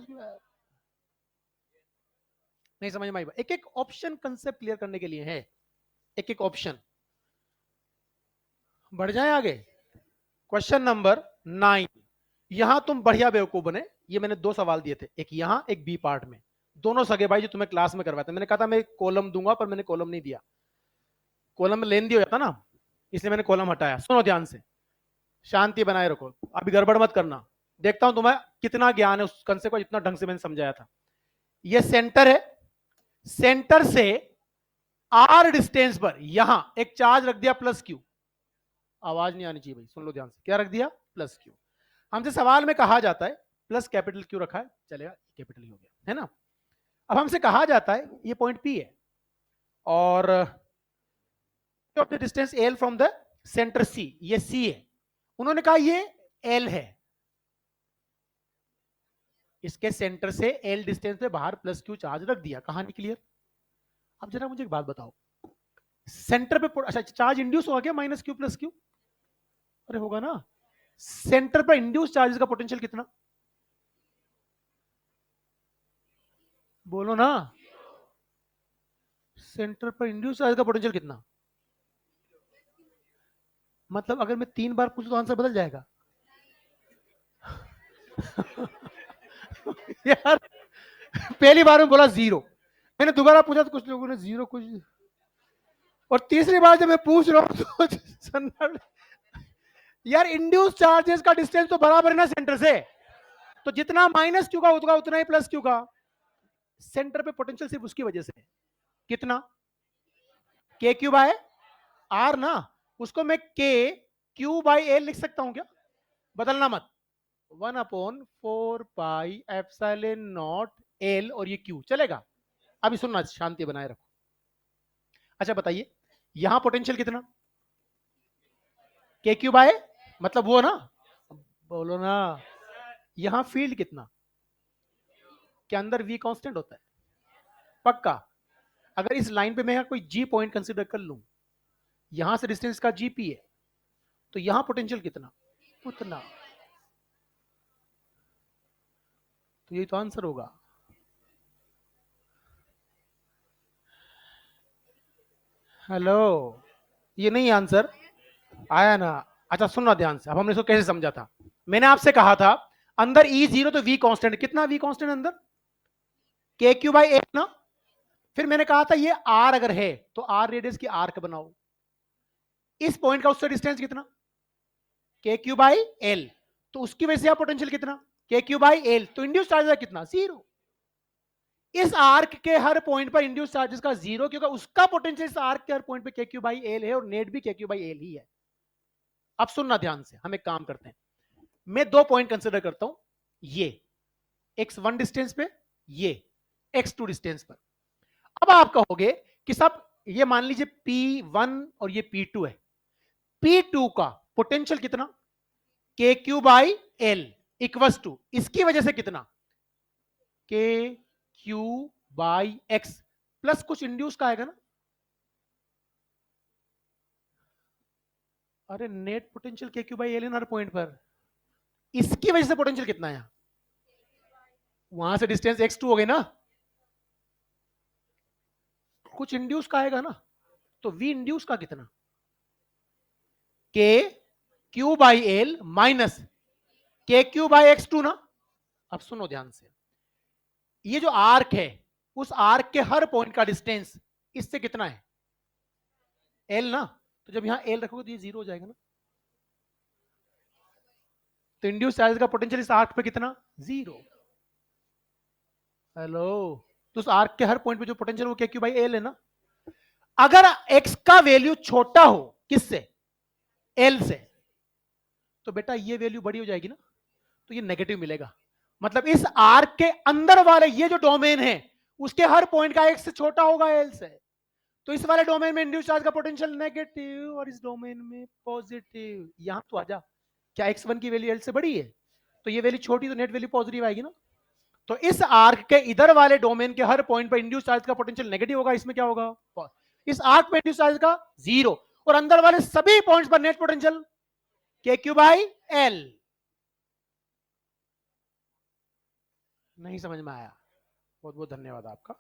नहीं समझ में आई बात। एक एक ऑप्शन कंसेप्ट क्लियर करने के लिए है, एक एक ऑप्शन। बढ़ जाए आगे, क्वेश्चन नंबर 9। यहां तुम बढ़िया बेवकूफ बने, ये मैंने दो सवाल दिए थे, एक यहां एक बी पार्ट में, दोनों सगे भाई जो तुम्हें क्लास में करवाते, मैंने कहा था मैं कॉलम दूंगा पर मैंने कॉलम नहीं दिया, कॉलम में लेंदी हो जाता ना, इसलिए मैंने कॉलम हटाया। सुनो ध्यान से, शांति बनाए रखो, अभी गड़बड़ मत करना, देखता हूं तुम्हें कितना ज्ञान है उस कंसेप्ट को, जितना ढंग से मैंने समझाया था। ये सेंटर है, सेंटर से आर डिस्टेंस पर यहां एक चार्ज रख दिया प्लस क्यू, आवाज नहीं आनी चाहिए भाई, सुन लो ध्यान से, क्या रख दिया प्लस क्यू। हमसे सवाल में कहा जाता है प्लस कैपिटल क्यू रखा है, चलेगा, कैपिटल ही हो गया है ना। अब हमसे कहा जाता है ये पॉइंट पी है और distance L from the centre C, ये सी है, उन्होंने कहा ये एल है, इसके सेंटर से एल डिस्टेंस पे बाहर प्लस क्यू चार्ज रख दिया, कहानी क्लियर। अब जरा मुझे एक बात बताओ, सेंटर पे अच्छा चार्ज इंड्यूस होगा क्या माइनस क्यू प्लस क्यू, अरे होगा ना, सेंटर पर इंड्यूस चार्ज का पोटेंशियल कितना, बोलो ना, सेंटर पर इंड्यूस चार्ज का पोटेंशियल कितना, मतलब अगर मैं 3 बार पूछूं तो आंसर बदल जाएगा। यार पहली बार में बोला जीरो, मैंने दोबारा पूछा तो कुछ लोगों ने जीरो कुछ, और तीसरी बार जब मैं पूछ रहा हूं तो यार इंड्यूस चार्जेस का डिस्टेंस तो बराबर है ना सेंटर से, तो जितना माइनस क्यू का होगा उतना ही प्लस क्यू का, सेंटर पे पोटेंशियल सिर्फ उसकी वजह से, कितना, के क्यू बाय आर ना, उसको मैं के क्यू बाई एल लिख सकता हूं क्या, बदलना मत, 1/4 पाई एप्सिलॉन नॉट एल, और ये क्यू चलेगा। अभी सुनना, शांति बनाए रखो। अच्छा बताइए, यहां पोटेंशियल कितना, के क्यू बाय, मतलब वो ना, बोलो ना, यहां फील्ड कितना, के अंदर वी कांस्टेंट होता है पक्का। अगर इस लाइन पे मैं कोई जी पॉइंट कंसीडर कर लूं, यहां से डिस्टेंस का जीपी है, तो यहां पोटेंशियल कितना, उतना, तो यही तो आंसर होगा। हेलो, ये नहीं आंसर आया ना। अच्छा सुनना ध्यान से, अब हमने इसको कैसे समझा था, मैंने आपसे कहा था अंदर ई जीरो तो वी कांस्टेंट, कितना वी कांस्टेंट अंदर, के क्यू बाई एट ना, फिर मैंने कहा था ये आर अगर है तो आर रेडियस की आर्क बनाओ, इस पॉइंट का उससे डिस्टेंस कितना, के क्यू बाई एल, तो उसकी वजह से आप पोटेंशियल कितना, के क्यू बाई एल, तो इंड्यूस चार्ज कितना, जीरो। इस आर्क के हर पॉइंट पर इंड्यूस चार्जेस का जीरो, क्योंकि उसका पोटेंशियल इस आर्क के हर पॉइंट पे के क्यू बाई एल है और नेट भी के क्यू बाई एल ही है। अब सुनना ध्यान से, हम एक काम करते हैं, मैं दो पॉइंट कंसिडर करता हूं, ये x1 डिस्टेंस पे, ये x2 डिस्टेंस पर। अब आप कहोगे कि सब ये मान लीजिए P1 और ये P2 है, P2 का पोटेंशियल कितना, K Q by L equals to, इसकी वजह से कितना, K Q by X, plus कुछ इंड्यूस का आएगा ना, अरे net potential K Q by L in हर पॉइंट पर, इसकी वजह से पोटेंशियल कितना है, वहां से डिस्टेंस x2 हो गई ना, कुछ इंड्यूस का आएगा ना, तो v इंड्यूस का कितना, K Q by L minus के क्यू बाई एक्स टू ना। अब सुनो ध्यान से, ये जो आर्क है, उस आर्क के हर पॉइंट का डिस्टेंस इससे कितना है? एल ना। तो जब यहां एल रखोगे तो ये जीरो हो जाएगा ना। तो इंड्यूस चार्ज का पोटेंशियल इस आर्क पे कितना? जीरो। हेलो। तो उस आर्क के हर पॉइंट पे जो पोटेंशियल वो क्या क्यू बाई एल है ना। अगर एक्स का वैल्यू छोटा हो किससे? एल से, तो बेटा ये वैल्यू बड़ी हो जाएगी ना, तो ये नेगेटिव मिलेगा। मतलब इस आर्क के अंदर वाले ये जो डोमेन है उसके हर पॉइंट का एक्स से छोटा होगा एल से। तो इस वाले डोमेन में इंड्यूस चार्ज का पोटेंशियल नेगेटिव और इस डोमेन में पॉजिटिव। यहां तो आजा, क्या x1 की वैल्यू एल से बड़ी है? तो ये वैल्यू छोटी, तो नेट वैल्यू पॉजिटिव आएगी ना। तो इस आर्क के इधर वाले डोमेन के हर पॉइंट पर इंड्यूस चार्ज का पोटेंशियल नेगेटिव होगा, इसमें क्या होगा? इस आर्क में इंड्यूस चार्ज का जीरो, और अंदर वाले सभी पॉइंट्स पर net potential K Q by L. नहीं समझ में आया? बहुत बहुत धन्यवाद आपका।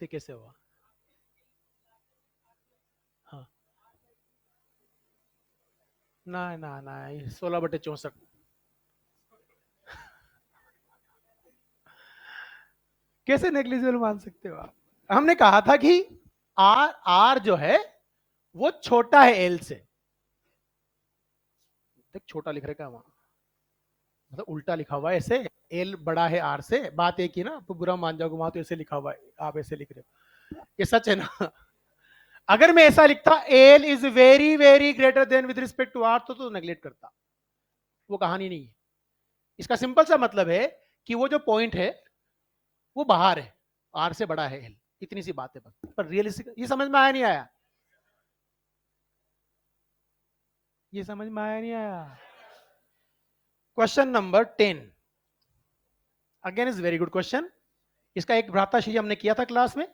से कैसे हुआ? हाँ, ना ना ना, 16/64। कैसे नेग्लिजिबल मान सकते हो आप? हमने कहा था कि आर आर जो है वो छोटा है एल से। देख छोटा लिख रखा है वहां, मतलब उल्टा लिखा हुआ है ऐसे। एल बड़ा है आर से, बात एक ही ना, तो बुरा मान जाओगे, वहां तो ऐसे लिखा हुआ है, आप ऐसे लिख रहे हो, ये सच है ना। अगर मैं ऐसा लिखता L is very very greater than with respect to R, तो नेग्लेक्ट करता, वो कहानी नहीं है। इसका सिंपल सा मतलब है कि वो जो पॉइंट है वो बाहर है, आर से बड़ा है एल, इतनी सी बात है बस। पर रियलिस्टिक ये समझ में आया नहीं आया? ये समझ में आया नहीं आया? Question number 10 again is very good question. इसका एक भ्राताश्री हमने किया था क्लास में।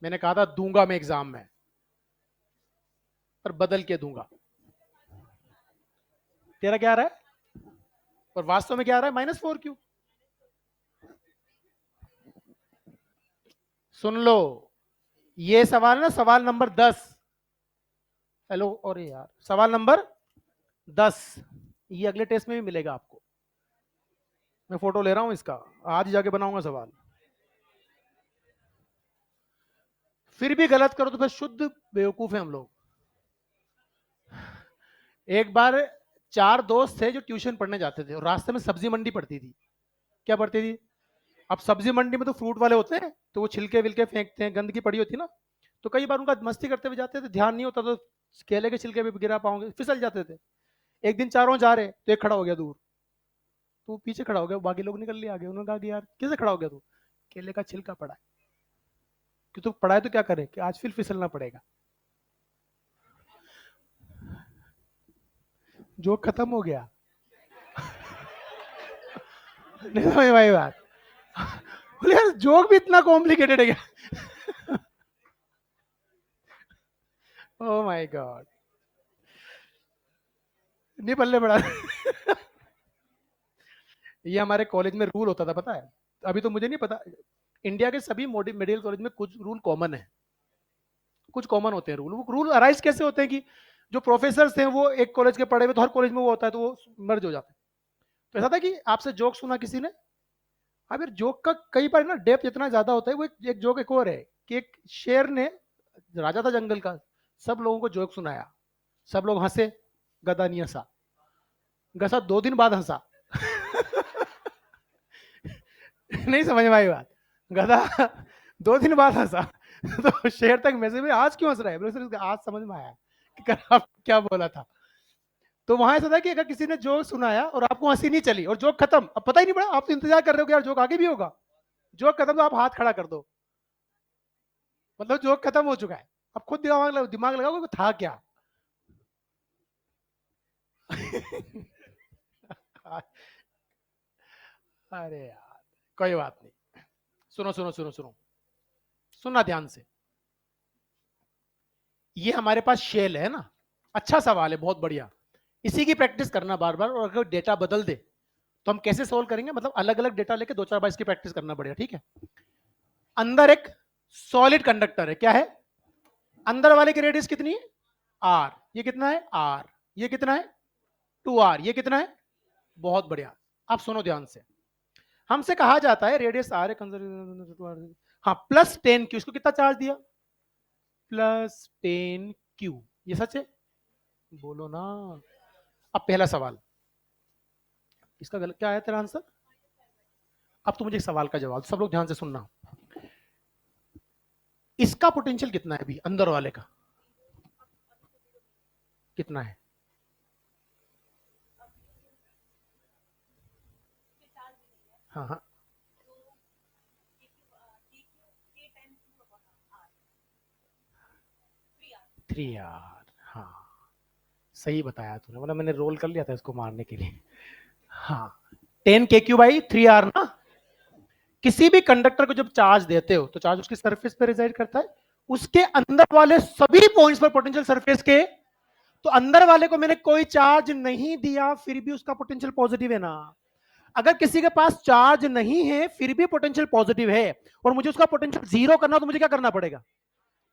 मैंने कहा था दूंगा मैं एग्जाम में, पर बदल के दूंगा। तेरा क्या आ रहा है? और वास्तव में क्या आ रहा है? -4 क्यों? सुन लो, ये सवाल ना, सवाल नंबर 10। हेलो, और यार सवाल नंबर 10 ये अगले टेस्ट में भी मिलेगा आपको। मैं फोटो ले रहा हूं इसका, आज ही जाके बनाऊंगा सवाल। फिर भी गलत करो तो फिर शुद्ध बेवकूफ है हम लोग। एक बार 4 दोस्त थे जो ट्यूशन पढ़ने जाते थे, और रास्ते में सब्जी मंडी पड़ती थी। क्या पड़ती थी? अब सब्जी मंडी में तो फ्रूट वाले होते हैं, तो वो छिलके विलके फेंकते हैं, गंदगी पड़ी होती है ना। तो कई बार उनका मस्ती करते हुए जाते थे, ध्यान नहीं होता, तो केले के छिलके पे गिरा पाओगे, फिसल जाते थे। एक दिन चारों जा रहे, तो एक खड़ा हो गया दूर, तो पीछे खड़ा हो गया, बाकी लोग निकल लिए आगे। उन्होंने कहा कि यार कैसे खड़ा हो गया तू? केले का छिलका पड़ा है। कि तू पड़ा है तो क्या करे, कि आज फिर फिसलना पड़ेगा। जो खत्म हो गया। नहीं समझ भाई बात? बोले यार जोक भी इतना कॉम्प्लिकेटेड है क्या? ओ माय गॉड, नहीं पल्ले पड़ा। ये हमारे कॉलेज में रूल होता था, पता है? अभी तो मुझे नहीं पता। इंडिया के सभी मेडिकल कॉलेज में कुछ रूल कॉमन है, कुछ कॉमन होते हैं रूल। वो रूल अराइज कैसे होते हैं कि जो प्रोफेसर हैं वो एक कॉलेज के पढ़े हुए, तो हर कॉलेज में वो होता है, तो वो मर्ज हो जाता है। तो ऐसा था कि आपसे जोक सुना किसी ने। अब यार जोक का कई बार ना डेप्थ इतना ज्यादा होता है। वो एक जोक एक और है कि एक शेर ने, राजा था जंगल का, सब लोगों को जोक सुनाया, सब लोग हंसे, गधा नहीं हंसा। गधा 2 दिन बाद हंसा। नहीं समझ में आई बात? गधा 2 दिन बाद हंसा। तो शेर तक मैसेज में आज क्यों हंस रहा है? बोले, "सर, आज समझ में आया कि कल आप क्या बोला था।" तो वहां ऐसा था कि अगर किसी ने जोक सुनाया और आपको हंसी नहीं चली और जोक खत्म, अब पता ही नहीं पड़ा, आप तो इंतजार कर रहे हो कि यार जोक आगे भी होगा। जोक खत्म तो आप हाथ खड़ा कर दो, मतलब जोक खत्म हो चुका है। अब खुद दिमाग लगाओ कि था क्या। अरे यार, कोई बात नहीं। सुनो सुनो सुनो सुनो, सुनना ध्यान से। ये हमारे पास शेल है ना, अच्छा सवाल है, बहुत बढ़िया। इसी की प्रैक्टिस करना बार बार, और अगर डेटा बदल दे तो हम कैसे सोल्व करेंगे, मतलब अलग अलग डेटा लेके 2-4 बार इसकी प्रैक्टिस करना पड़ेगा, ठीक है? अंदर एक सॉलिड कंडक्टर है, क्या है? अंदर वाले की रेडियस कितनी है? आर। ये कितना है? आर। ये कितना है 2r, ये कितना है, बहुत बढ़िया। आप सुनो ध्यान से, हमसे कहा जाता है रेडियस आर है, हाँ +10 क्यू, इसको कितना चार्ज दिया, +10 क्यू, ये सच है, बोलो ना। अब पहला सवाल, इसका गलत क्या आया तेरा आंसर। अब तो मुझे एक सवाल का जवाब, सब लोग ध्यान से सुनना, इसका पोटेंशियल कितना है अभी अंदर वाले का, कितना है, हाँ हाँ 3r, हाँ सही बताया तूने, मतलब मैंने रोल कर लिया था इसको मारने के लिए। हाँ 10 kq/3r ना। किसी भी कंडक्टर को जब चार्ज देते हो तो चार्ज उसकी सरफेस पे रिजाइड करता है, उसके अंदर वाले सभी पॉइंट्स पर पोटेंशियल सरफेस के, तो अंदर वाले को मैंने कोई चार्ज नहीं दिया फिर भी उसका पोटेंशियल पॉजिटिव है ना। अगर किसी के पास चार्ज नहीं है फिर भी पोटेंशियल पॉजिटिव है और मुझे उसका पोटेंशियल जीरो करना, तो मुझे क्या करना पड़ेगा,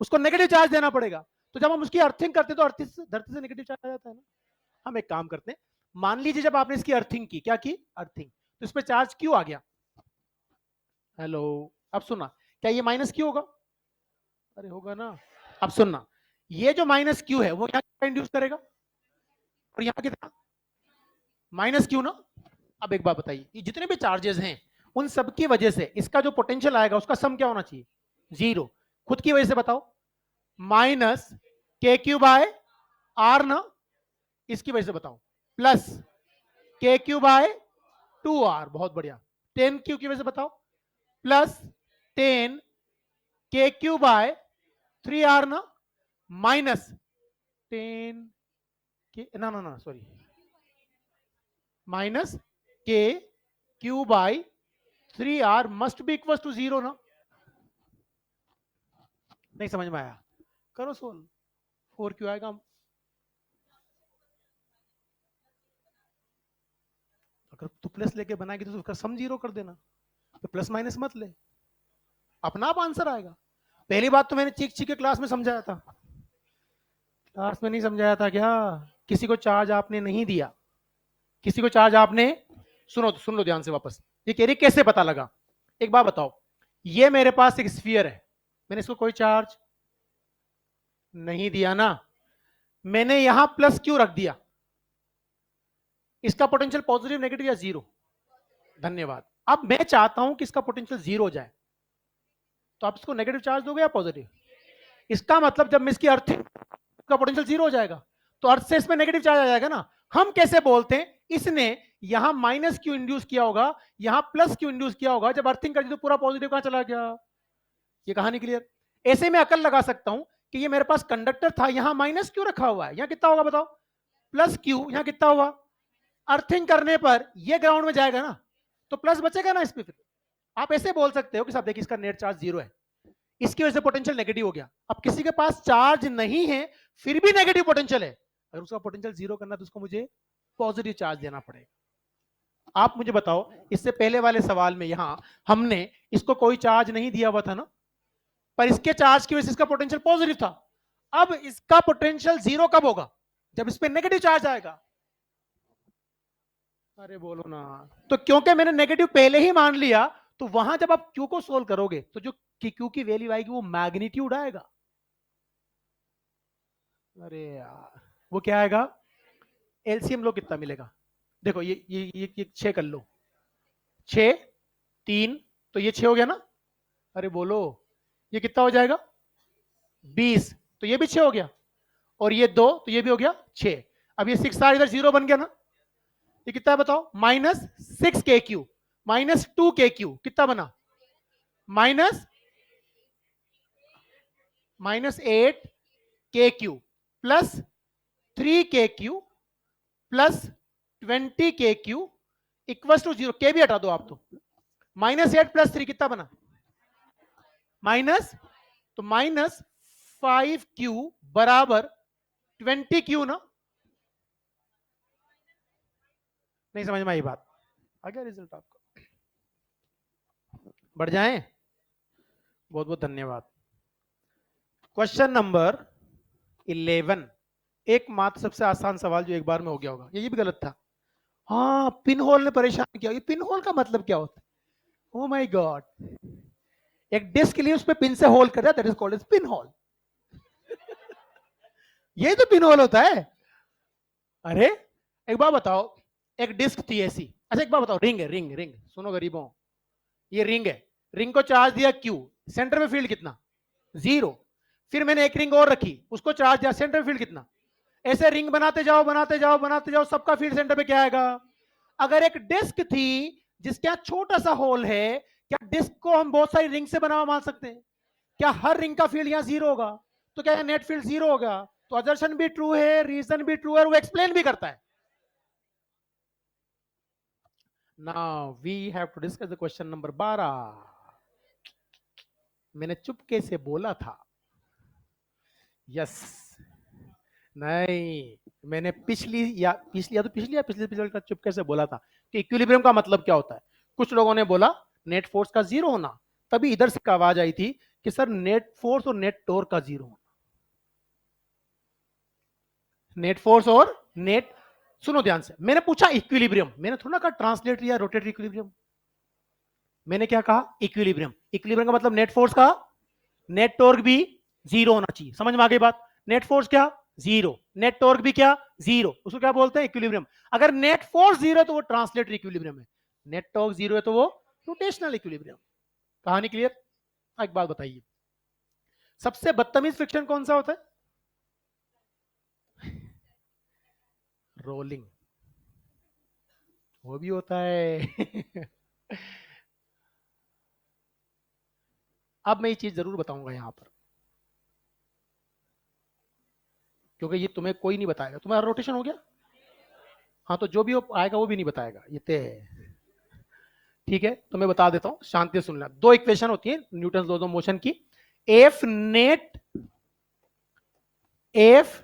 उसको नेगेटिव चार्ज देना पड़ेगा। तो जब हम उसकी अर्थिंग करते हैं तो धरती से नेगेटिव चार्ज आ जाता है ना। हम एक काम करते हैं, मान लीजिए जब आपने इसकी अर्थिंग की, क्या की अर्थिंग, तो इस पर चार्ज क्यों आ गया, हेलो, अब सुनना, क्या ये माइनस क्यू होगा, अरे होगा ना। अब सुनना, ये जो माइनस क्यू है वो यहाँ इंड्यूस करेगा और यहाँ कितना माइनस क्यू ना। अब एक बात बताइए, ये जितने भी चार्जेस हैं उन सब की वजह से इसका जो पोटेंशियल आएगा उसका सम क्या होना चाहिए, जीरो। खुद की वजह से बताओ, -kq/r ना, इसकी वजह से बताओ, +kq/2r, बहुत बढ़िया। 10q की वजह से बताओ, +10kq/3r ना, -10 के ना ना ना sorry, -kq/3r must be equal to 0 ना। नहीं समझ में आया, करो सोल्व, 4q आएगा। अगर तू प्लस लेके बनाएगी तो उसका सम जीरो कर देना, तो प्लस माइनस मत ले, अपना आप आंसर आएगा। पहली बात तो मैंने चीख चीख के क्लास में समझाया था, क्लास में नहीं समझाया था क्या, किसी को चार्ज आपने नहीं दिया, किसी को चार्ज आपने, सुनो तो सुन लो ध्यान से वापस, ये कह रही कैसे पता लगा। एक बात बताओ, ये मेरे पास एक स्फीयर है, मैंने इसको कोई चार्ज नहीं दिया ना, मैंने यहां प्लस क्यों रख दिया, इसका पोटेंशियल पॉजिटिव नेगेटिव या जीरो, धन्यवाद। अब मैं चाहता हूं कि इसका पोटेंशियल जीरो हो जाए, तो आप इसको नेगेटिव चार्ज दोगे या पॉजिटिव, इसका मतलब जब मैं इसकी अर्थिंग का पोटेंशियल जीरो हो जाएगा तो अर्थ से इसमें नेगेटिव चार्ज आ जाएगा ना। हम कैसे बोलते हैं, इसने यहां माइनस क्यू इंड्यूस किया होगा, यहां प्लस क्यू इंड्यूस किया होगा, जब अर्थिंग कर दी तो पूरा पॉजिटिव कहां चला गया, ये कहानी क्लियर। ऐसे में अकल लगा सकता हूं कि ये मेरे पास कंडक्टर था, यहां माइनस क्यू रखा हुआ है, यहां कितना होगा बताओ, प्लस क्यू, यहां कितना हुआ, अर्थिंग करने पर ये ग्राउंड में जाएगा ना, तो प्लस बचेगा ना इस पे। फिर आप ऐसे बोल सकते हो कि साहब देखिए इसका नेट चार्ज जीरो है, इसकी वजह से पोटेंशियल नेगेटिव हो गया। अब किसी के पास चार्ज नहीं है फिर भी नेगेटिव पोटेंशियल है, अगर उसका पोटेंशियल जीरो करना तो उसको मुझे पॉजिटिव चार्ज देना पड़ेगा। आप मुझे बताओ, इससे पहले वाले सवाल में यहां हमने इसको कोई चार्ज नहीं दिया हुआ था ना, पर इसके चार्ज की वजह से इसका पोटेंशियल पॉजिटिव था। अब इसका पोटेंशियल जीरो कब होगा, जब इस पे नेगेटिव चार्ज आएगा, अरे बोलो ना। तो क्योंकि मैंने नेगेटिव पहले ही मान लिया, तो वहां जब आप क्यू को सोल्व करोगे तो जो क्यू की वैल्यू आएगी वो मैग्नीट्यूड आएगा, अरे यार वो क्या आएगा, एलसीएम लो कितना मिलेगा, देखो ये 6 कर लो, 6 3, तो ये 6 हो गया ना, अरे बोलो, ये कितना हो जाएगा 20, तो ये भी 6 हो गया, और ये 2 तो ये भी हो गया 6। अब ये 6 इधर 0 बन गया ना, ये कितना है बताओ, -6kq -2kq कितना बना, minus -8kq +3kq +20kq equal to 0, के भी हटा दो आप, तो -8 +3 कितना बना, माइनस, तो -5q बराबर 20q ना। नहीं समझ में आई बात, आ गया रिजल्ट आपका, बढ़ जाएं, बहुत बहुत धन्यवाद। क्वेश्चन नंबर 11, एकमात्र सबसे आसान सवाल जो एक बार में हो गया होगा, ये भी गलत था। हाँ, पिन होल ने परेशान किया। ये पिन होल का मतलब क्या होता है? ओ माय गॉड, एक डिस्क के लिए उस पे पिन से होल कर दिया, that is called as pin hole. ये तो पिन होल होता है। अरे एक बात बताओ, एक डिस्क थी ऐसी। अच्छा एक बात बताओ, रिंग है, रिंग रिंग, सुनो गरीबों, ये रिंग है। रिंग को चार्ज दिया क्यू, सेंटर में फील्ड कितना? जीरो। फिर मैंने एक रिंग और रखी, उसको चार्ज दिया, सेंटर में फील्ड कितना? ऐसे रिंग बनाते जाओ बनाते जाओ बनाते जाओ, सबका फील्ड सेंटर पे क्या आएगा? अगर एक डिस्क थी जिसके यहां छोटा सा होल है, क्या डिस्क को हम बहुत सारी रिंग से बना हुआ मान सकते हैं? क्या हर रिंग का फील्ड यहां जीरो होगा? तो क्या नेट फील्ड जीरो होगा? तो अजर्शन भी ट्रू है, रीजन भी ट्रू है, वो एक्सप्लेन भी करता है। Now we have to discuss the question number 12। मैंने चुपके से बोला था। यस। नहीं, मैंने पिछली का चुपके से बोला था कि इक्विलिब्रियम का मतलब क्या होता है। कुछ लोगों ने बोला नेट फोर्स का जीरो होना, तभी इधर से आवाज आई थी कि सर नेट फोर्स और नेट टोर का जीरो होना। नेट फोर्स और नेट, सुनो ध्यान से, मैंने पूछा इक्विलिब्रियम, मैंने थोड़ा कहा ट्रांसलेटरी या रोटेटरी इक्विलिब्रियम। मैंने क्या कहा? इक्विलिब्रियम। इक्विलिब्रियम का मतलब नेट फोर्स का, नेट टॉर्क भी जीरो होना चाहिए। समझ में आ गई बात? नेट फोर्स क्या? जीरो। नेट टॉर्क भी क्या? जीरो। उसको क्या बोलते हैं? इक्विलिब्रियम। अगर नेट फोर्स जीरो है तो वो ट्रांसलेटरी इक्विलिब्रियम है, नेट टॉर्क जीरो है तो वो रोटेशनल इक्विलिब्रियम। कहानी क्लियर? एक बात बताइए, सबसे बदतमीज फ्रिक्शन कौन सा होता है? रोलिंग। वो भी होता है। अब मैं ये चीज जरूर बताऊंगा यहां पर, क्योंकि ये तुम्हें कोई नहीं बताएगा। तुम्हारा रोटेशन हो गया? हाँ, तो जो भी आएगा वो भी नहीं बताएगा, ये तय है। ठीक है, तो मैं बता देता हूं, शांति से सुनना। दो इक्वेशन होती है न्यूटन लॉज ऑफ मोशन की। F net, F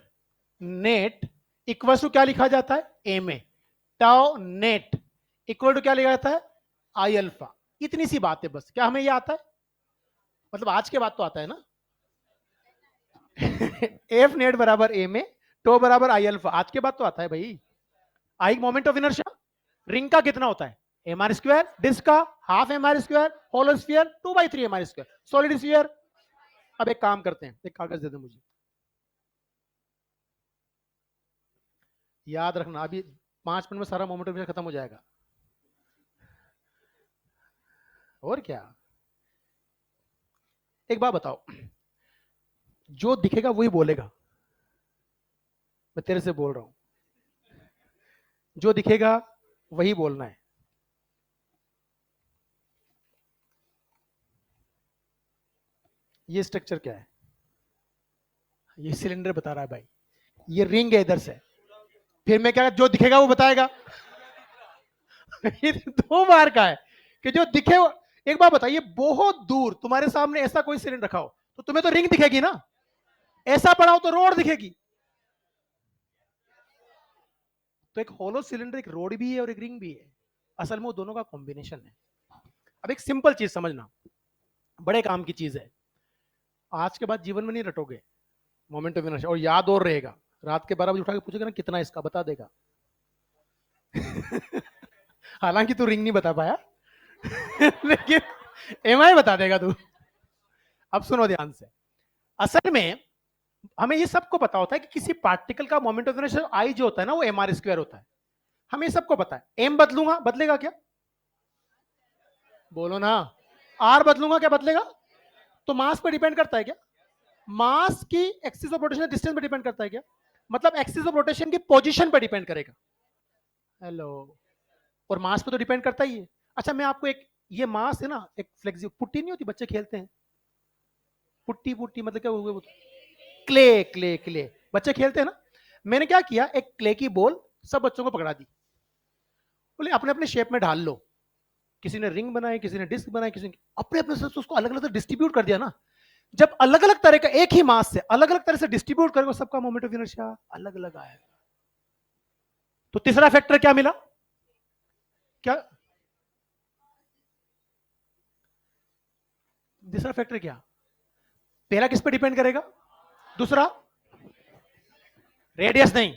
net equal to क्या लिखा जाता है? M A. Tau net equal to क्या लिखा जाता है? I alpha. इतनी सी बात है बस। क्या हमें ये आता है? मतलब आज के बाद तो आता है ना। एफ नेट बराबर एम ए, टो बराबर आई अल्फा, आज के बाद तो आता है भाई। I moment of inertia ring का कितना होता है? M R square. डिस्क का half M R square, hollow sphere 2/3 M R square, solid sphere. अब एक काम करते हैं, एक कागज दे दे मुझे, याद रखना अभी 5 मिनट में सारा मोमेंट ऑफ इनर्शिया खत्म हो जाएगा। और क्या? एक बात बताओ, जो दिखेगा वही बोलेगा। मैं तेरे से बोल रहा हूं, जो दिखेगा वही बोलना है। ये स्ट्रक्चर क्या है? ये सिलेंडर बता रहा है भाई। ये रिंग है इधर से, फिर मैं क्या, जो दिखेगा वो बताएगा। ये 2 बार का है कि जो दिखे एक बार बताइए, बहुत दूर तुम्हारे सामने ऐसा कोई सिलेंडर रखा हो तो तुम्हें तो रिंग दिखेगी ना, ऐसा पड़ा हो तो रोड दिखेगी। तो एक होलो सिलेंडर एक रोड भी है और एक रिंग भी है, असल में वो दोनों का कॉम्बिनेशन है। अब एक सिंपल चीज समझना, बड़े काम की चीज है, आज के बाद जीवन में नहीं रटोगे मोमेंट ऑफ इनर्शिया, और याद और रहेगा। रात के 12 बजे उठा के पूछेगा ना कितना इसका, बता देगा। हालांकि तू रिंग नहीं बता पाया, लेकिन एम आई बता देगा तू। अब सुनो ध्यान से, असल में हमें ये सबको पता होता है कि किसी पार्टिकल का मोमेंट ऑफ इनर्शिया आई जो होता है ना, वो एम आर स्क्वायर होता है। हमें सबको पता है। एम बदलूंगा, बदलेगा क्या? बोलो ना। आर बदलूंगा, क्या बदलेगा? तो मास पर डिपेंड करता है क्या? मास की एक्सिस ऑफ रोटेशन डिस्टेंस पर डिपेंड करता है क्या? मतलब एक्सिस ऑफ रोटेशन की पोजीशन पर डिपेंड करेगा। हेलो। और मास पे तो डिपेंड करता ही है। अच्छा मैं आपको एक, ये मास है ना, एक फ्लेक्सिबल पुट्टी नहीं होती, बच्चे खेलते हैं, पुट्टी पुट्टी मतलब क्या हुआ? क्ले, क्ले क्ले, बच्चे खेलते हैं ना। मैंने क्या किया, एक क्ले की बॉल सब बच्चों को पकड़ा दी, बोले अपने अपने शेप में ढाल लो। किसी ने रिंग बनाई, किसी ने डिस्क बनाई, किसी ने अपने अपने से उसको अलग अलग डिस्ट्रीब्यूट कर दिया ना। जब अलग अलग तरह का एक ही मास से अलग अलग तरह से डिस्ट्रीब्यूट करेगा, सबका मोमेंट ऑफ इनर्शिया अलग अलग आएगा। तो तीसरा फैक्टर क्या मिला? क्या तीसरा फैक्टर क्या? पहला किस पे डिपेंड करेगा? दूसरा रेडियस नहीं,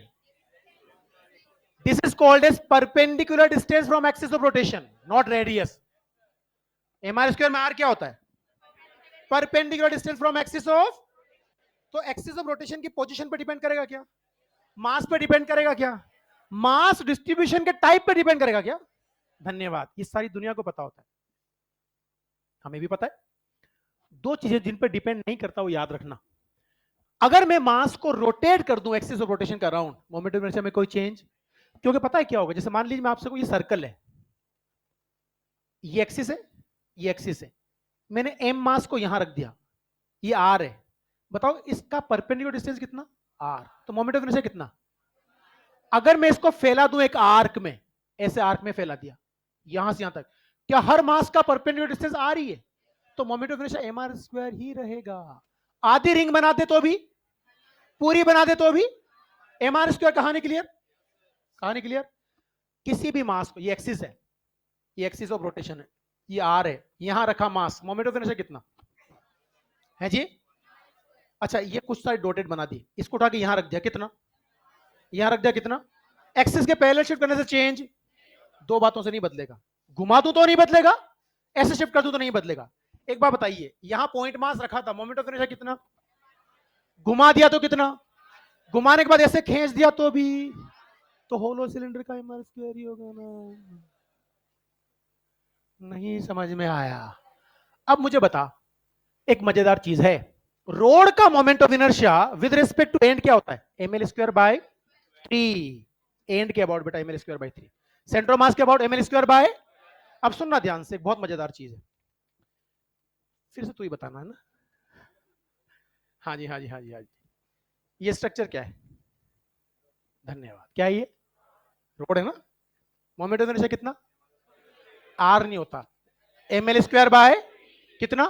this is called as perpendicular distance from axis of rotation, not radius. M R square में आर क्या होता है? Perpendicular distance from axis of, तो एक्सिस ऑफ रोटेशन की पोजीशन पे डिपेंड करेगा क्या? मास पे डिपेंड करेगा क्या? मास डिस्ट्रीब्यूशन के टाइप पे डिपेंड करेगा क्या? धन्यवाद, ये सारी दुनिया को पता होता है, हमें भी पता है। दो चीजें जिन पर डिपेंड नहीं करता वो याद रखना। अगर मैं मास को रोटेट कर दूं एक्सिस ऑफ रोटेशन का अराउंड, मोमेंट ऑफ इनर्शिया में कोई चेंज, क्योंकि पता है क्या होगा, जैसे मान लीजिए मैं आपसे को ये सर्कल है, ये एक्सिस है, ये एक्सिस है, मैंने एम मास को यहां रख दिया, ये आर है, बताओ इसका परपेंडिकुलर डिस्टेंस कितना? आर, तो मोमेंट ऑफ इनर्शिया कितना? अगर मैं इसको फैला दूं एक आर्क में, ऐसे आर्क में फैला दिया यहां से यहां तक, क्या हर मास का परपेंडिकुलर डिस्टेंस आर ही है? तो moment of inertia M R square ही रहेगा। आधी रिंग बना दे तो भी, पूरी बना दे तो भी एम आर स्क्वायर। कहानी क्लियर? कहानी क्लियर? किसी भी मास को, ये एक्सिस है, ये एक्सिस ऑफ रोटेशन है, ये आर है, यहां रखा मास, मोमेंट ऑफ इनर्शिया कितना है जी? अच्छा, ये कुछ साइड डॉटेड बना दी, इसको उठा के यहां रख दिया, कितना? यहां रख दिया, कितना? एक्सिस के पैरेलल शिफ्ट करने से चेंज दो बातों से नहीं बदलेगा, घुमा दूं तो नहीं बदलेगा, ऐसे शिफ्ट कर दूं तो नहीं बदलेगा। एक बात बताइए, यहां पॉइंट मास रखा था, मोमेंट ऑफ इनर्शिया कितना? घुमा दिया तो कितना? घुमाने के बाद ऐसे खींच दिया तो भी, तो होलो सिलेंडर का एम आर स्क्वायर ही होगा ना। नहीं समझ में आया? अब मुझे बता, एक मजेदार चीज है, रोड का moment of inertia with respect to end क्या होता है? M L square by 3। End के अबाउट बेटा M L square by 3, centre mass के about M L square by. अब सुनना ध्यान से, एक बहुत मजेदार चीज है, फिर से तू ही बताना है ना। हाँ जी, हाँ जी, हाँ जी, हाँ जी। ये स्ट्रक्चर क्या है? धन्यवाद, क्या है ये? रोड है ना। मोमेंट ऑफ इनर्शिया कितना? आर नहीं होता, एम एल स्क्वायर बाय कितना?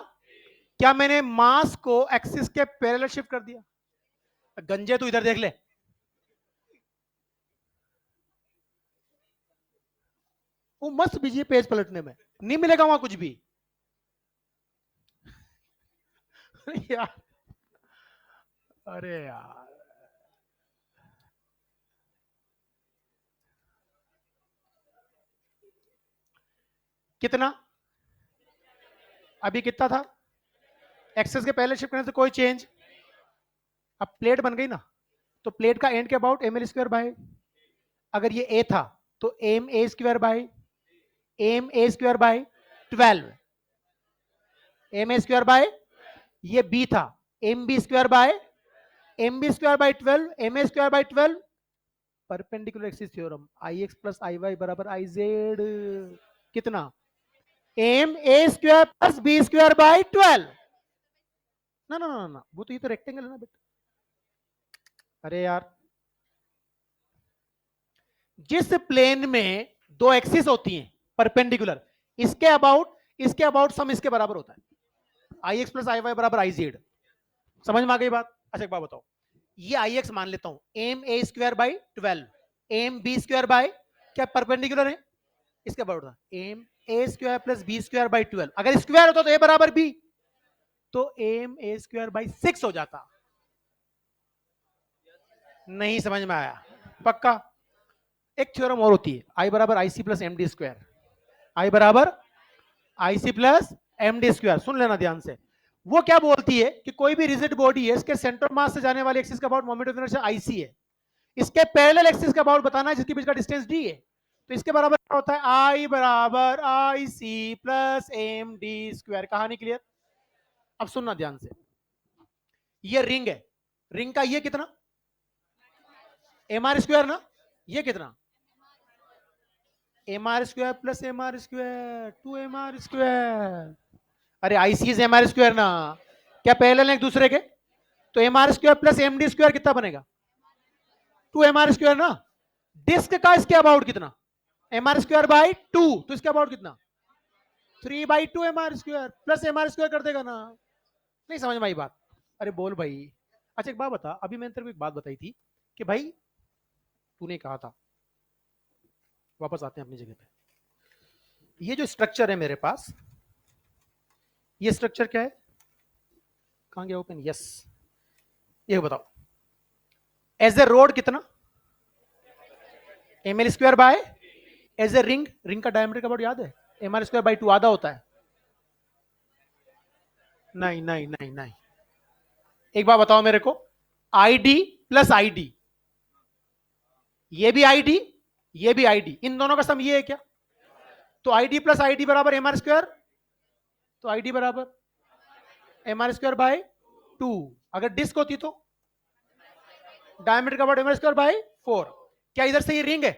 क्या मैंने मास को एक्सिस के पैरेलल शिफ्ट कर दिया? गंजे तू इधर देख ले, वो मस्त बिजी है पेज पलटने में, नहीं मिलेगा वहां कुछ भी। यार, अरे यार, कितना? अभी कितना था? एक्सेस के पहले शिफ्ट करने से कोई चेंज। अब प्लेट बन गई ना, तो प्लेट का एंड के about M L square by, अगर ये ए था तो M A square by, M A square by 12, M A square by, ये बी था, M B square by, M B square by 12, M A square by 12। Perpendicular axis theorem, I X plus I Y बराबर I Z, कितना? M A square plus B square by 12। ना ना ना ना, वो तो ये तो रेक्टेंगल है ना बेटा। अरे यार, जिस प्लेन में दो एक्सिस होती हैं परपेंडिकुलर, इसके अबाउट सम इसके बराबर होता है, आई एक्स प्लस आई वाई बराबर आई जेड। समझ में आ गई बात? अच्छा एक बात बताओ, ये आई एक्स मान लेता हूं, M A square by 12, M B square by, क्या परपेंडिकुलर है? इसके बराबर था M A square plus B square by 12। अगर स्क्वायर होता तो ए बराबर बी, तो एम ए स्क्वायर बाई 6 हो जाता। नहीं समझ में आया? पक्का? एक थ्योरम और होती है, आई बराबर I C plus M D square, I बराबर I C plus M D square. सुन लेना ध्यान से, वो क्या बोलती है कि कोई भी रिजिड बॉडी है, इसके सेंटर मास से जाने वाले एक्सिस का about moment of inertia I C है, इसके पैरेलल एक्सिस का अबाउट बताना है जिसके बीच का डिस्टेंस डी है, तो इसके बराबर क्या होता है? आई बराबर I C plus M D square. कहानी क्लियर? अब सुनना ध्यान से, ये रिंग है, रिंग का ये कितना? एम आर स्क्वायर ना, ये कितना? M R square plus M R square, 2 M R square. अरे IC is M R square ना, क्या पैरेलल है एक दूसरे के? तो M R square plus M D square कितना बनेगा? 2 एम आर स्क्वायर ना। डिस्क का इसके अबाउट कितना? एम आर स्क्वायर बाई 2, तो इसके अबाउट कितना? 3/2 M R square plus M R square कर देगा ना। नहीं समझ में आई बात? अरे बोल भाई। अच्छा एक बात बता, अभी मैंने तेरे को एक बात बताई थी कि भाई तूने कहा था, वापस आते हैं अपनी जगह पे, ये जो स्ट्रक्चर है मेरे पास, ये स्ट्रक्चर क्या है? कहां गया ओपन? यस, ये बताओ, एज ए रोड कितना, M L square by, as a ring, ring का डायमीटर का वर्ड याद है, एम आर स्क्वायर बाई 2 आधा होता है। नहीं नहीं नहीं नहीं, एक बार बताओ मेरे को, आईडी प्लस आईडी, ये भी आईडी, ये भी आईडी, इन दोनों का सम ये है क्या? तो आईडी प्लस आईडी बराबर एम आर स्क्वायर, तो आईडी बराबर एम आर स्क्वायर बाय 2। अगर डिस्क होती तो डायमीटर का word M R square by 4। क्या इधर से ये रिंग है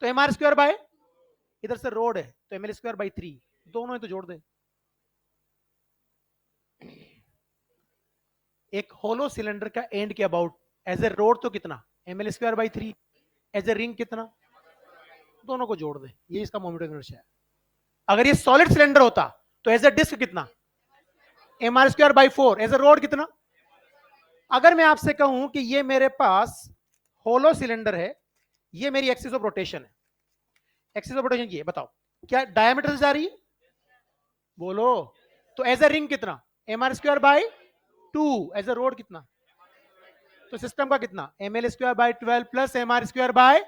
तो एम आर स्क्वायर बाय, इधर से रोड है तो एम एल स्क्वायर बाई 3, दोनों है तो जोड़ दे। एक होलो सिलेंडर का एंड के अबाउट एज ए रोड तो कितना, M L square by 3, as a ring कितना, दोनों को जोड़ दे, ये इसका मोमेंट ऑफ इनर्शिया है। अगर ये सॉलिड सिलेंडर होता तो एज ए डिस्क कितना, M R square by 4, as a rod कितना। अगर मैं आपसे कहूं कि ये मेरे पास होलो सिलेंडर है, ये मेरी एक्सिस ऑफ रोटेशन है, एक्सिस ऑफ रोटेशन की है, बताओ क्या डायमीटर से जा रही है, बोलो। तो एज ए रिंग कितना, M R square by 2, as a rod कितना, तो सिस्टम का कितना, M L square by 12 plus M R square by,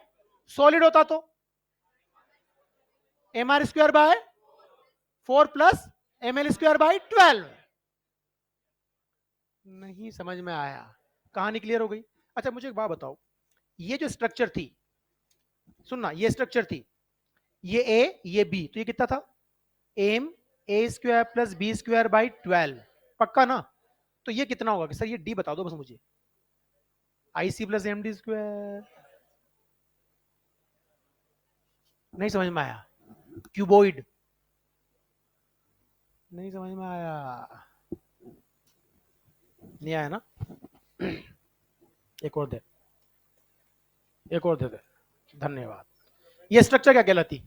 solid होता तो M R square by 4 plus M L square by 12। नहीं समझ में आया, कहानी क्लियर हो गई? अच्छा मुझे एक बात बताओ, ये जो स्ट्रक्चर थी, सुनना, ये स्ट्रक्चर थी, ये ए ये बी, तो ये कितना था, M A square plus B square by 12, पक्का ना? तो ये कितना होगा कि सर ये डी बता दो बस मुझे, I C plus M D square, नहीं समझ में आया? क्यूबोइड, नहीं समझ में आया, नहीं आया ना? एक और दे, एक और दे दे, धन्यवाद। ये स्ट्रक्चर क्या कहलाती,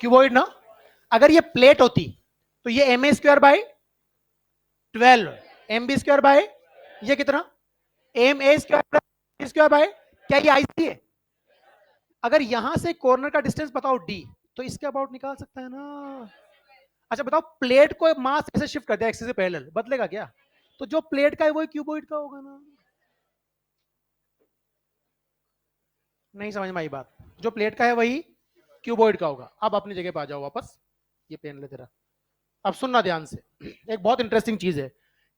क्यूबोइड ना? अगर ये प्लेट होती तो ये M A square by 12, M B square by, ये कितना, M A square square by, क्या ये आईसी है? अगर यहां से कॉर्नर का डिस्टेंस बताओ डी, तो इसके अबाउट निकाल सकता है ना? अच्छा बताओ, प्लेट को मास ऐसे शिफ्ट कर दिया एक्सिस से पैरेलल, बदलेगा क्या? तो जो प्लेट का है वही क्यूबोइड का होगा ना? नहीं समझ में आई बात? जो प्लेट का है वही क्यूबोइड का होगा। अब अपनी जगह पे आ जाओ वापस, ये पेन ले तेरा, अब सुनना ध्यान से, एक बहुत इंटरेस्टिंग चीज है।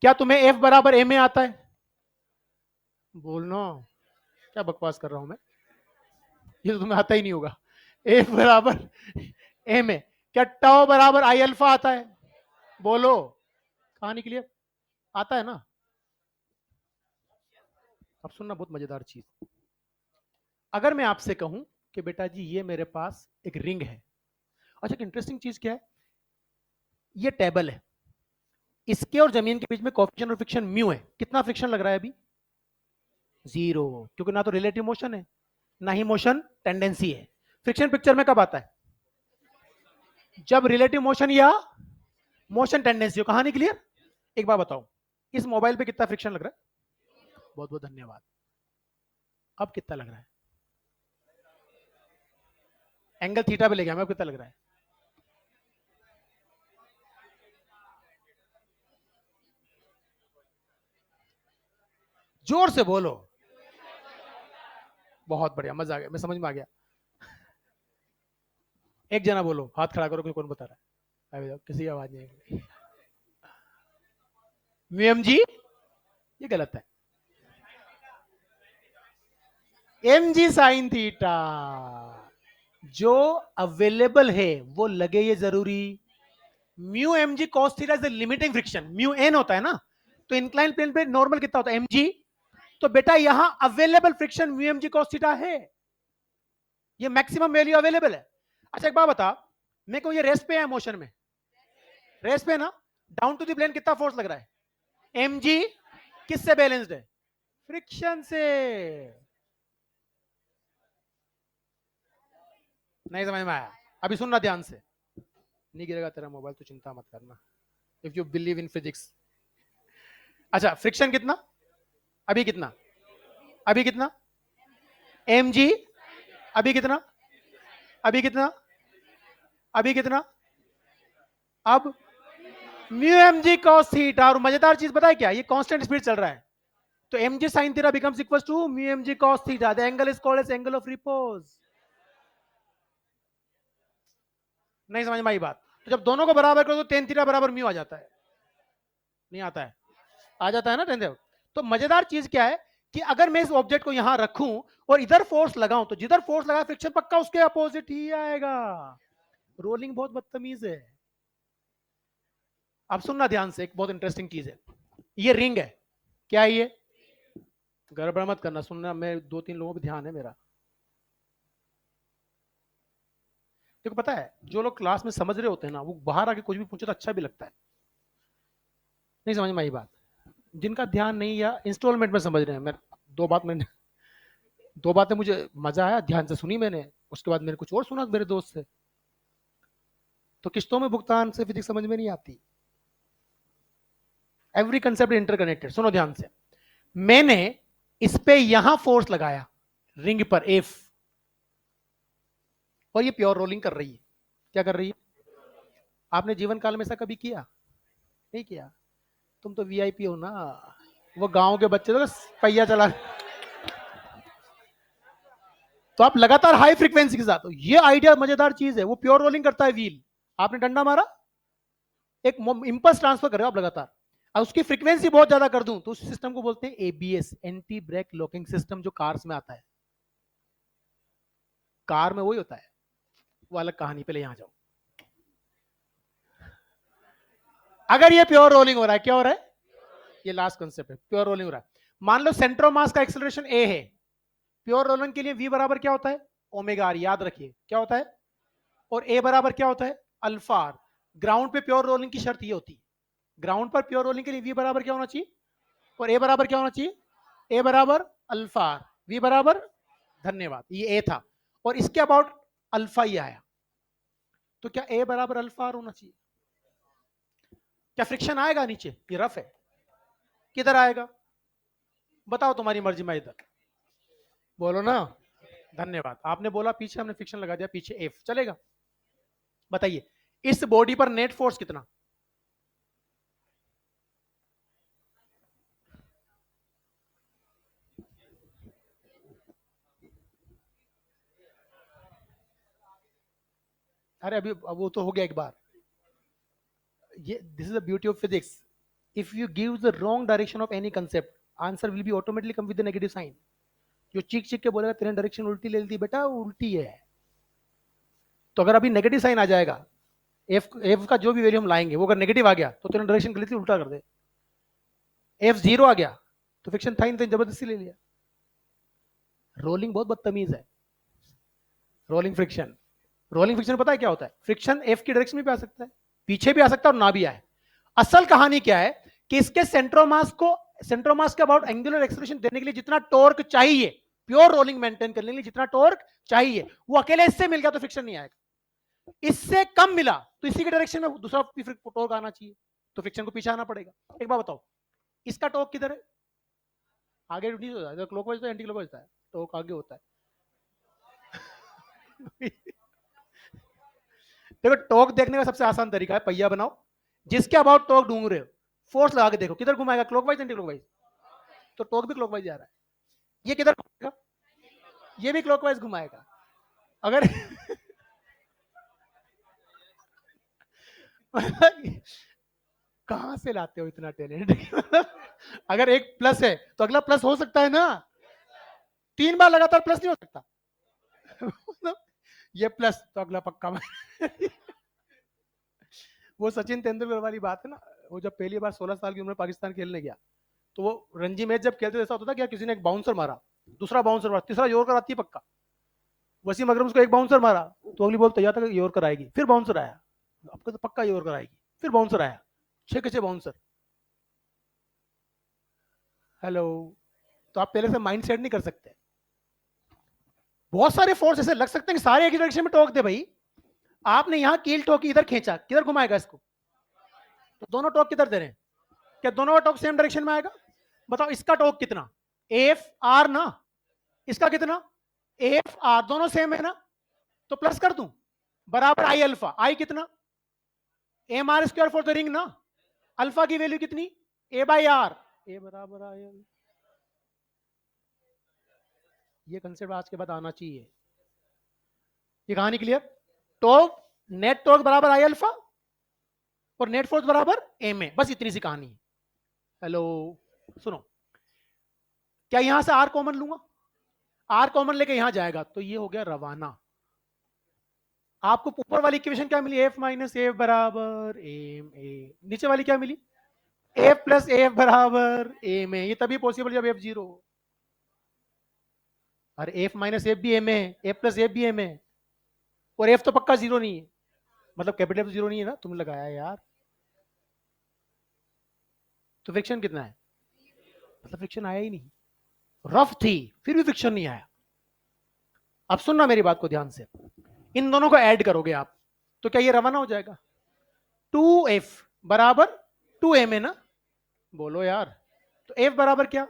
क्या तुम्हें एफ बराबर एम ए आता है? बोलना, क्या बकवास कर रहा हूं मैं, ये तो तुम्हें आता ही नहीं होगा। एफ बराबर एम ए, क्या टाउ बराबर आई अल्फा आता है? बोलो, कहानी क्लियर, आता है ना? अब सुनना बहुत मजेदार चीज, अगर मैं आपसे कहूं कि बेटा जी ये मेरे पास एक रिंग है, अच्छा एक इंटरेस्टिंग चीज क्या है, ये टेबल है, इसके और जमीन के बीच में कोएफिशिएंट ऑफ फ्रिक्शन म्यू है, कितना फ्रिक्शन लग रहा है अभी, 0, क्योंकि ना तो रिलेटिव मोशन है ना ही मोशन टेंडेंसी है। फ्रिक्शन पिक्चर में कब आता है, जब रिलेटिव मोशन या मोशन टेंडेंसी हो। कहानी क्लियर? एक बार बताओ, इस मोबाइल पे कितना फ्रिक्शन लग रहा है? बहुत बहुत धन्यवाद। अब कितना लग रहा है, एंगल थीटा पे ले गया मैं, अब कितना लग रहा है? जोर से बोलो, बहुत बढ़िया, मजा आ गया, मैं समझ में आ गया। एक जना बोलो, हाथ खड़ा करो कि कौन बता रहा है, अभी किसी की आवाज नहीं आई। वीएम जी, ये गलत है, एम जी साइन थीटा, जो अवेलेबल है वो लगे, ये जरूरी। Mu M G cos theta is limiting friction, mu N होता है ना, तो इंक्लाइन प्लेन पे नॉर्मल कितना होता है, एम जी। तो बेटा यहां available friction mu M G cos theta है, ये मैक्सिमम वैल्यू अवेलेबल है। अच्छा एक बात बता, मेरे को ये रेस्ट पे है मोशन में, रेस्ट पे ना, डाउन टू द प्लेन कितना फोर्स लग रहा है, एम जी, किससे बैलेंस्ड है, फ्रिक्शन से। नहीं समझ में आया? अभी सुनना ध्यान से, नहीं गिरेगा तेरा मोबाइल तो चिंता मत करना, if you believe in physics. अच्छा फ्रिक्शन कितना, अभी कितना, अभी कितना, एम जी, अभी कितना, अभी कितना, अभी कितना, अब mu M G cos theta. और मजेदार चीज पता है क्या, ये कांस्टेंट स्पीड चल रहा है, तो mg sin theta becomes equals to mu mg cos theta. The angle is called as angle of repose. नहीं समझ में आई बात? तो जब दोनों को बराबर करो तो tan theta बराबर mu आ जाता है, नहीं आता है? आ जाता है ना tan theta। तो मजेदार चीज क्या है कि अगर मैं इस ऑब्जेक्ट को यहां रखूं और इधर फोर्स लगाऊं तो जिधर फोर्स लगा फ्रिक्शन पक्का उसके अपोजिट ही आएगा। रोलिंग बहुत बदतमीज है। अब सुनना ध्यान से, एक बहुत इंटरेस्टिंग चीज है। ये रिंग है, क्या है ये? गड़बड़ मत करना, सुनना, मैं 2-3 लोगों पे ध्यान है मेरा। देखो पता है, जो लोग क्लास में समझ रहे होते हैं ना, वो बाहर आके कुछ भी पूछे तो अच्छा भी लगता है। नहीं समझ में आई बात? जिनका ध्यान नहीं या इंस्टॉलमेंट में समझ रहे हैं, मैं दो बातें मुझे मजा आया, ध्यान से सुनी मैंने, उसके बाद मैंने कुछ और सुना मेरे दोस्त से। तो किस्तों में भुगतान से फिजिक्स समझ में नहीं आती। Every concept interconnected. सुनो ध्यान से, मैंने इस पे यहां फोर्स लगाया रिंग पर एफ, और ये प्योर रोलिंग कर रही है। क्या कर रही है? आपने जीवन काल में ऐसा कभी किया? नहीं किया। तुम तो वीआईपी हो ना, वो गांव के बच्चे तो पहिया चला। तो आप लगातार हाई फ्रीक्वेंसी के साथ, ये आइडिया मजेदार चीज है, वो प्योर रोलिंग करता है व्हील। आपने डंडा मारा, एक इंपल्स ट्रांसफर कर रहे हो आप लगातार, और उसकी फ्रीक्वेंसी बहुत ज्यादा कर दूं तो उस सिस्टम को बोलते हैं ABS, anti brake locking system, जो कार्स में आता है। कार में वही होता है, वो अलग कहानी, पहले यहां जाओ। अगर ये प्योर रोलिंग हो रहा है, क्या हो रहा है? ये लास्ट कंसेप्ट है, प्योर रोलिंग हो रहा है। मान लो सेंटर ऑफ मास का एक्सेलरेशन ए है, प्योर रोलिंग के लिए वी बराबर क्या होता है? ओमेगा आर, याद रखिए क्या होता है। और ए बराबर क्या होता है? Alpha R. ग्राउंड पे प्योर रोलिंग की शर्त ये होती है, ग्राउंड पर प्योर रोलिंग के लिए वी बराबर क्या होना चाहिए, और ए बराबर क्या होना चाहिए? ए बराबर अल्फा आर, वी बराबर, धन्यवाद, ये ए था, और इसके अबाउट अल्फा ही आया। तो क्या ए बराबर अल्फा आर होना चाहिए? क्या फ्रिक्शन आएगा नीचे? ये रफ है, किधर आएगा? बताओ, तुम्हारी मर्जी में, इधर बोलो ना। धन्यवाद, आपने बोला पीछे, हमने फ्रिक्शन लगा दिया पीछे, एफ चलेगा। बताइए, इस बॉडी पर नेट फोर्स कितना? अरे अभी वो तो हो गया एक बार। ये this is the beauty of physics, if you give the wrong direction of any concept, answer will be automatically come with the negative sign. जो चीख चीख के बोलेगा तेरे डायरेक्शन उल्टी ले ली बेटा, उल्टी है। तो अगर अभी नेगेटिव साइन आ जाएगा, एफ एफ का जो भी वैल्यू हम लाएंगे वो अगर नेगेटिव आ गया तो तेरा डायरेक्शन गलत ही उल्टा कर दे। एफ जीरो आ गया तो फ्रिक्शन था ही नहीं, जबरदस्ती ले लिया। रोलिंग बहुत बदतमीज है। रोलिंग फ्रिक्शन, रोलिंग फ्रिक्शन पता है क्या होता है? फ्रिक्शन एफ की डायरेक्शन में भी आ सकता है, पीछे भी आ सकता है और ना भी आए। असल कहानी क्या है कि इसके सेंट्रोमास को, सेंट्रोमास के अबाउट एंगुलर एक्सेलरेशन देने के लिए जितना टॉर्क चाहिए, प्योर रोलिंग मेंटेन करने के लिए जितना टॉर्क चाहिए, वो अकेले इससे मिल गया तो फ्रिक्शन नहीं आएगा। इससे कम मिला तो इसी के डायरेक्शन में दूसरा टॉर्क आना चाहिए, तो फ्रिक्शन को पीछे आना पड़ेगा। एक बात बताओ, इसका टॉर्क किधर है? आगे नहीं होता है, क्लॉकवाइज तो एंटी क्लॉकवाइज होता है, टॉर्क आगे होता है। देखो, टॉर्क देखने का सबसे आसान तरीका है, पहिया बनाओ, जिसके अबाउट टॉर्क ढूंढ रहे हो, फोर्स लगा के देखो किधर घुमाएगा, क्लॉकवाइज एंटी क्लॉकवाइज? तो टॉर्क भी क्लॉकवाइज जा रहा है। ये किधर घुमाएगा? ये भी क्लॉकवाइज घुमाएगा। अगर कहां से लाते हो इतना टैलेंट? अगर एक प्लस है तो अगला प्लस हो सकता है ना, 3 बार लगातार प्लस नहीं हो सकता। ये प्लस तो अगला पक्का। वो सचिन तेंदुलकर वाली बात है ना, वो जब पहली बार 16 साल की उम्र में पाकिस्तान खेलने गया, तो वो रणजी मैच जब खेलते ऐसा होता था क्या, किसी ने एक बाउंसर मारा, दूसरा बाउंसर मारा, तीसरा यॉर्कर आती है पक्का। वसीम अकरम उसको एक बाउंसर मारा तो अगली बॉल तैयार था कि यॉर्कर आएगी, फिर बाउंसर आया, आपको तो पक्का यॉर्कर आएगी, फिर बाउंसर आया, 6 के 6 बाउंसर। हेलो, तो आप पहले से माइंड सेट नहीं कर सकते। बहुत सारे फोर्स ऐसे लग सकते हैं कि सारे एक ही डायरेक्शन में टोक दे भाई। आपने यहां कील ठोकी, इधर खींचा, किधर घुमाएगा इसको? तो दोनों टोक किधर दे रहे हैं? क्या दोनों का टोक सेम डायरेक्शन में आएगा? बताओ, इसका टोक कितना? एफ आर ना, इसका कितना? एफ आर, दोनों सेम है ना, तो प्लस कर दूं, बराबर आई अल्फा। आई कितना? M R square for the ring ना। अल्फा की वैल्यू कितनी? ए बाई आर, ए बराबर आई। ये कंसेप्ट आज के बाद आना चाहिए। ये कहानी क्लियर? टॉर्क, नेट टॉर्क बराबर आई अल्फा और नेट फोर्स बराबर एम ए, बस इतनी सी कहानी है। हेलो, सुनो, क्या यहां से आर कॉमन लूंगा? आर कॉमन लेके यहां जाएगा तो ये हो गया रवाना। आपको ऊपर वाली इक्वेशन क्या मिली? एफ माइनस एफ बराबर एम ए। नीचे वाली क्या मिली? एफ प्लस एफ बराबर एम ए। ये तभी पॉसिबल जब एफ जीरो हो। और एफ माइनस एफ भी M A, F plus F भी एम ए, और एफ तो पक्का जीरो नहीं है, मतलब कैपिटल एफ जीरो नहीं है ना, तुमने लगाया यार। तो फ्रिक्शन कितना है? मतलब फ्रिक्शन आया ही नहीं, रफ थी फिर भी फ्रिक्शन नहीं आया। अब सुनना मेरी बात को ध्यान से, इन दोनों को ऐड करोगे आप तो क्या ये रवाना हो जाएगा? 2f बराबर 2m है ना, बोलो यार। तो f बराबर क्या?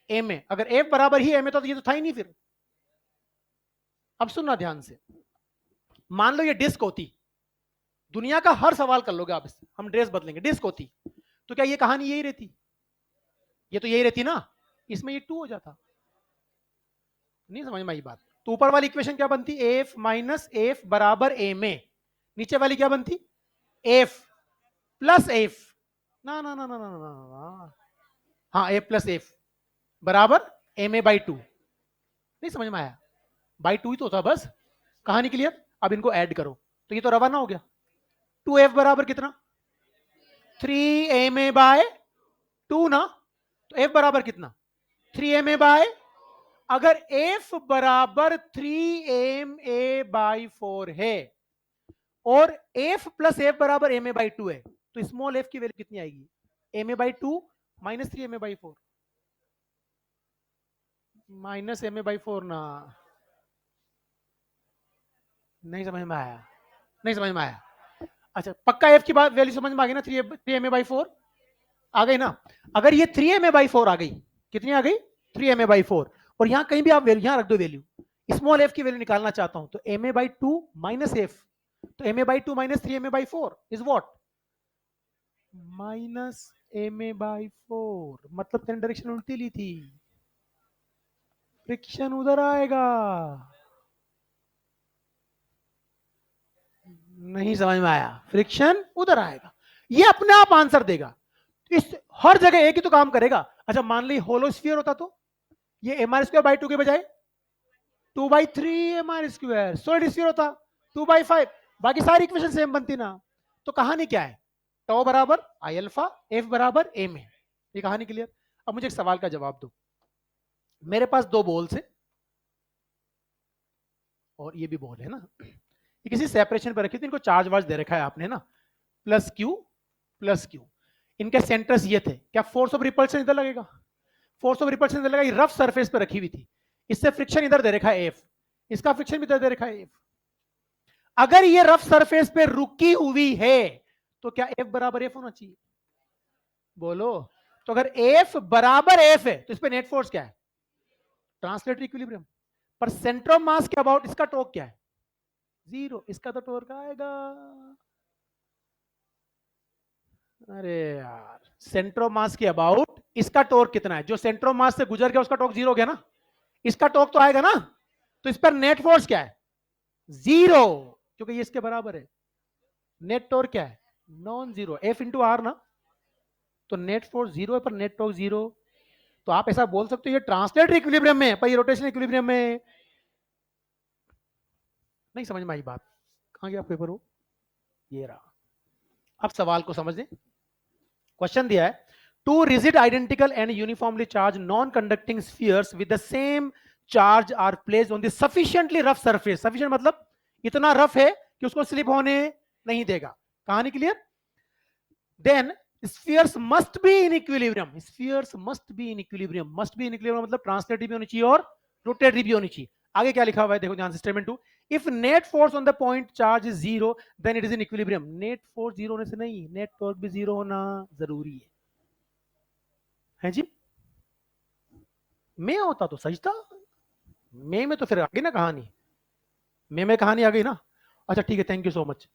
m है। अगर f बराबर ही m है तो ये तो था ही नहीं फिर। अब सुनना ध्यान से, मान लो ये डिस्क होती, दुनिया का हर सवाल कर लोगे आप इससे, हम ड्रेस बदलेंगे, डिस्क होती तो क्या ये कहानी यही रहती? ये तो यही रहती ना, इसमें ये 2 हो जाता। नहीं समझ में आई बात? तो ऊपर वाली इक्वेशन क्या बनती? एफ माइनस एफ बराबर एम ए। नीचे वाली क्या बनती? एफ प्लस एफ, ना ना ना ना ना ना ना, हाँ एफ प्लस एफ बराबर एम ए बाई टू। नहीं समझ में आया? बाई टू ही तो था बस, कहानी क्लियर? अब इनको ऐड करो तो ये तो रवाना हो गया। 2f बराबर कितना? 3ma बाय 2 ना, तो f बराबर कितना? 3ma बाय, अगर f बराबर 3ma बाई 4 है और f प्लस f बराबर ma बाई 2 है तो स्मॉल f की वैल्यू कितनी आएगी? ma by 2 minus 3ma by 4, minus ma by 4 ना। नहीं समझ में आया? नहीं समझ में आया? अच्छा पक्का f की बात वैल्यू समझ में आ गई ना? 3ma बाई 4 आ गई ना। अगर ये 3ma बाई 4 आ गई, कितनी आ गई? 3ma बाई 4, और यहां कहीं भी आप वैल्यू यहां रख दो, वैल्यू स्मॉल f की वैल्यू निकालना चाहता हूं तो ma बाई 2 माइनस f, तो ma by 2 minus 3ma by 4 is what? Minus ma by 4। मतलब तेरे डायरेक्शन उल्टी ली थी, फ्रिक्शन उधर आएगा। नहीं समझ में आया? फ्रिक्शन उधर आएगा, ये अपने आप आंसर देगा। इस हर जगह एक ही तो काम करेगा। अच्छा मान ली होलोस्फीयर होता तो ये एम आर स्क्वायर बाई 2 के बजाय 2 बाई 3 M R square, solid sphere होता 2 बाई 5, बाकी सारी इक्वेशन सेम बनती ना। तो कहानी क्या है? टॉ बराबर आई अल्फा, एफ बराबर एम है। ये कहानी क्लियर? अब मुझे एक सवाल का जवाब दो। मेरे पास दो बॉल्स है और ये भी बॉल है ना, ये किसी सेपरेशन पर रखी थी, इनको चार्ज वार्ज दे रखा है आपने ना, प्लस क्यू प्लस क्यू। इनके सेंटर्स ये थे, क्या फोर्स ऑफ रिपल्शन इधर लगेगा? फोर्स ऑफ रिपल्शन इधर लगेगा, ये रफ सरफेस पर रखी हुई थी, इससे फ्रिक्शन इधर दे रखा है एफ, इसका फ्रिक्शन भी इधर दे रखा है एफ। अगर ये रफ सरफेस पे रुकी हुई है तो क्या एफ बराबर एफ होना चाहिए? बोलो। तो अगर एफ बराबर एफ है तो इस पे नेट फोर्स क्या है? Translatory equilibrium. पर सेंटर ऑफ मास के अबाउट इसका टॉर्क क्या है? जीरो। इसका तो टॉर्क आएगा। अरे यार, सेंटर ऑफ मास के अबाउट इसका टॉर्क कितना है? जो सेंटर ऑफ मास से गुजर गया उसका टॉर्क जीरो हो गया ना, इसका टॉर्क तो आएगा ना। तो इस पर नेट फोर्स क्या है? जीरो, क्योंकि ये इसके बराबर है। नेट टॉर्क क्या है? Non zero, F into R ना। तो नेट फोर्स जीरो है पर नेट टॉर्क जीरो। तो आप ऐसा बोल सकते हो ये ट्रांसलेटरी इक्विलिब्रियम में है पर ये रोटेशनल इक्विलिब्रियम में। नहीं समझ में आई बात? कहां गया पेपर? वो ये रहा। अब सवाल को समझ लें। क्वेश्चन दिया है, two rigid identical and uniformly charge non conducting spheres with the same charge are placed on the sufficiently rough surface. Sufficient मतलब इतना रफ है कि उसको स्लिप होने नहीं देगा। कहानी clear? Then spheres must be in equilibrium, spheres must be in equilibrium, must be in equilibrium मतलब ट्रांसलेटरी भी होनी चाहिए और रोटेटरी भी होनी चाहिए। आगे क्या लिखा हुआ है देखो ध्यान से, statement 2, if net force on the point charge is zero then it is in equilibrium. Net force zero होने से नहीं, नेट टॉर्क भी जीरो होना जरूरी है जी। मैं होता तो सही था, मैं में तो फिर आ गई ना कहानी, मैं कहानी आ गई ना। अच्छा ठीक है, थैंक यू सो मच।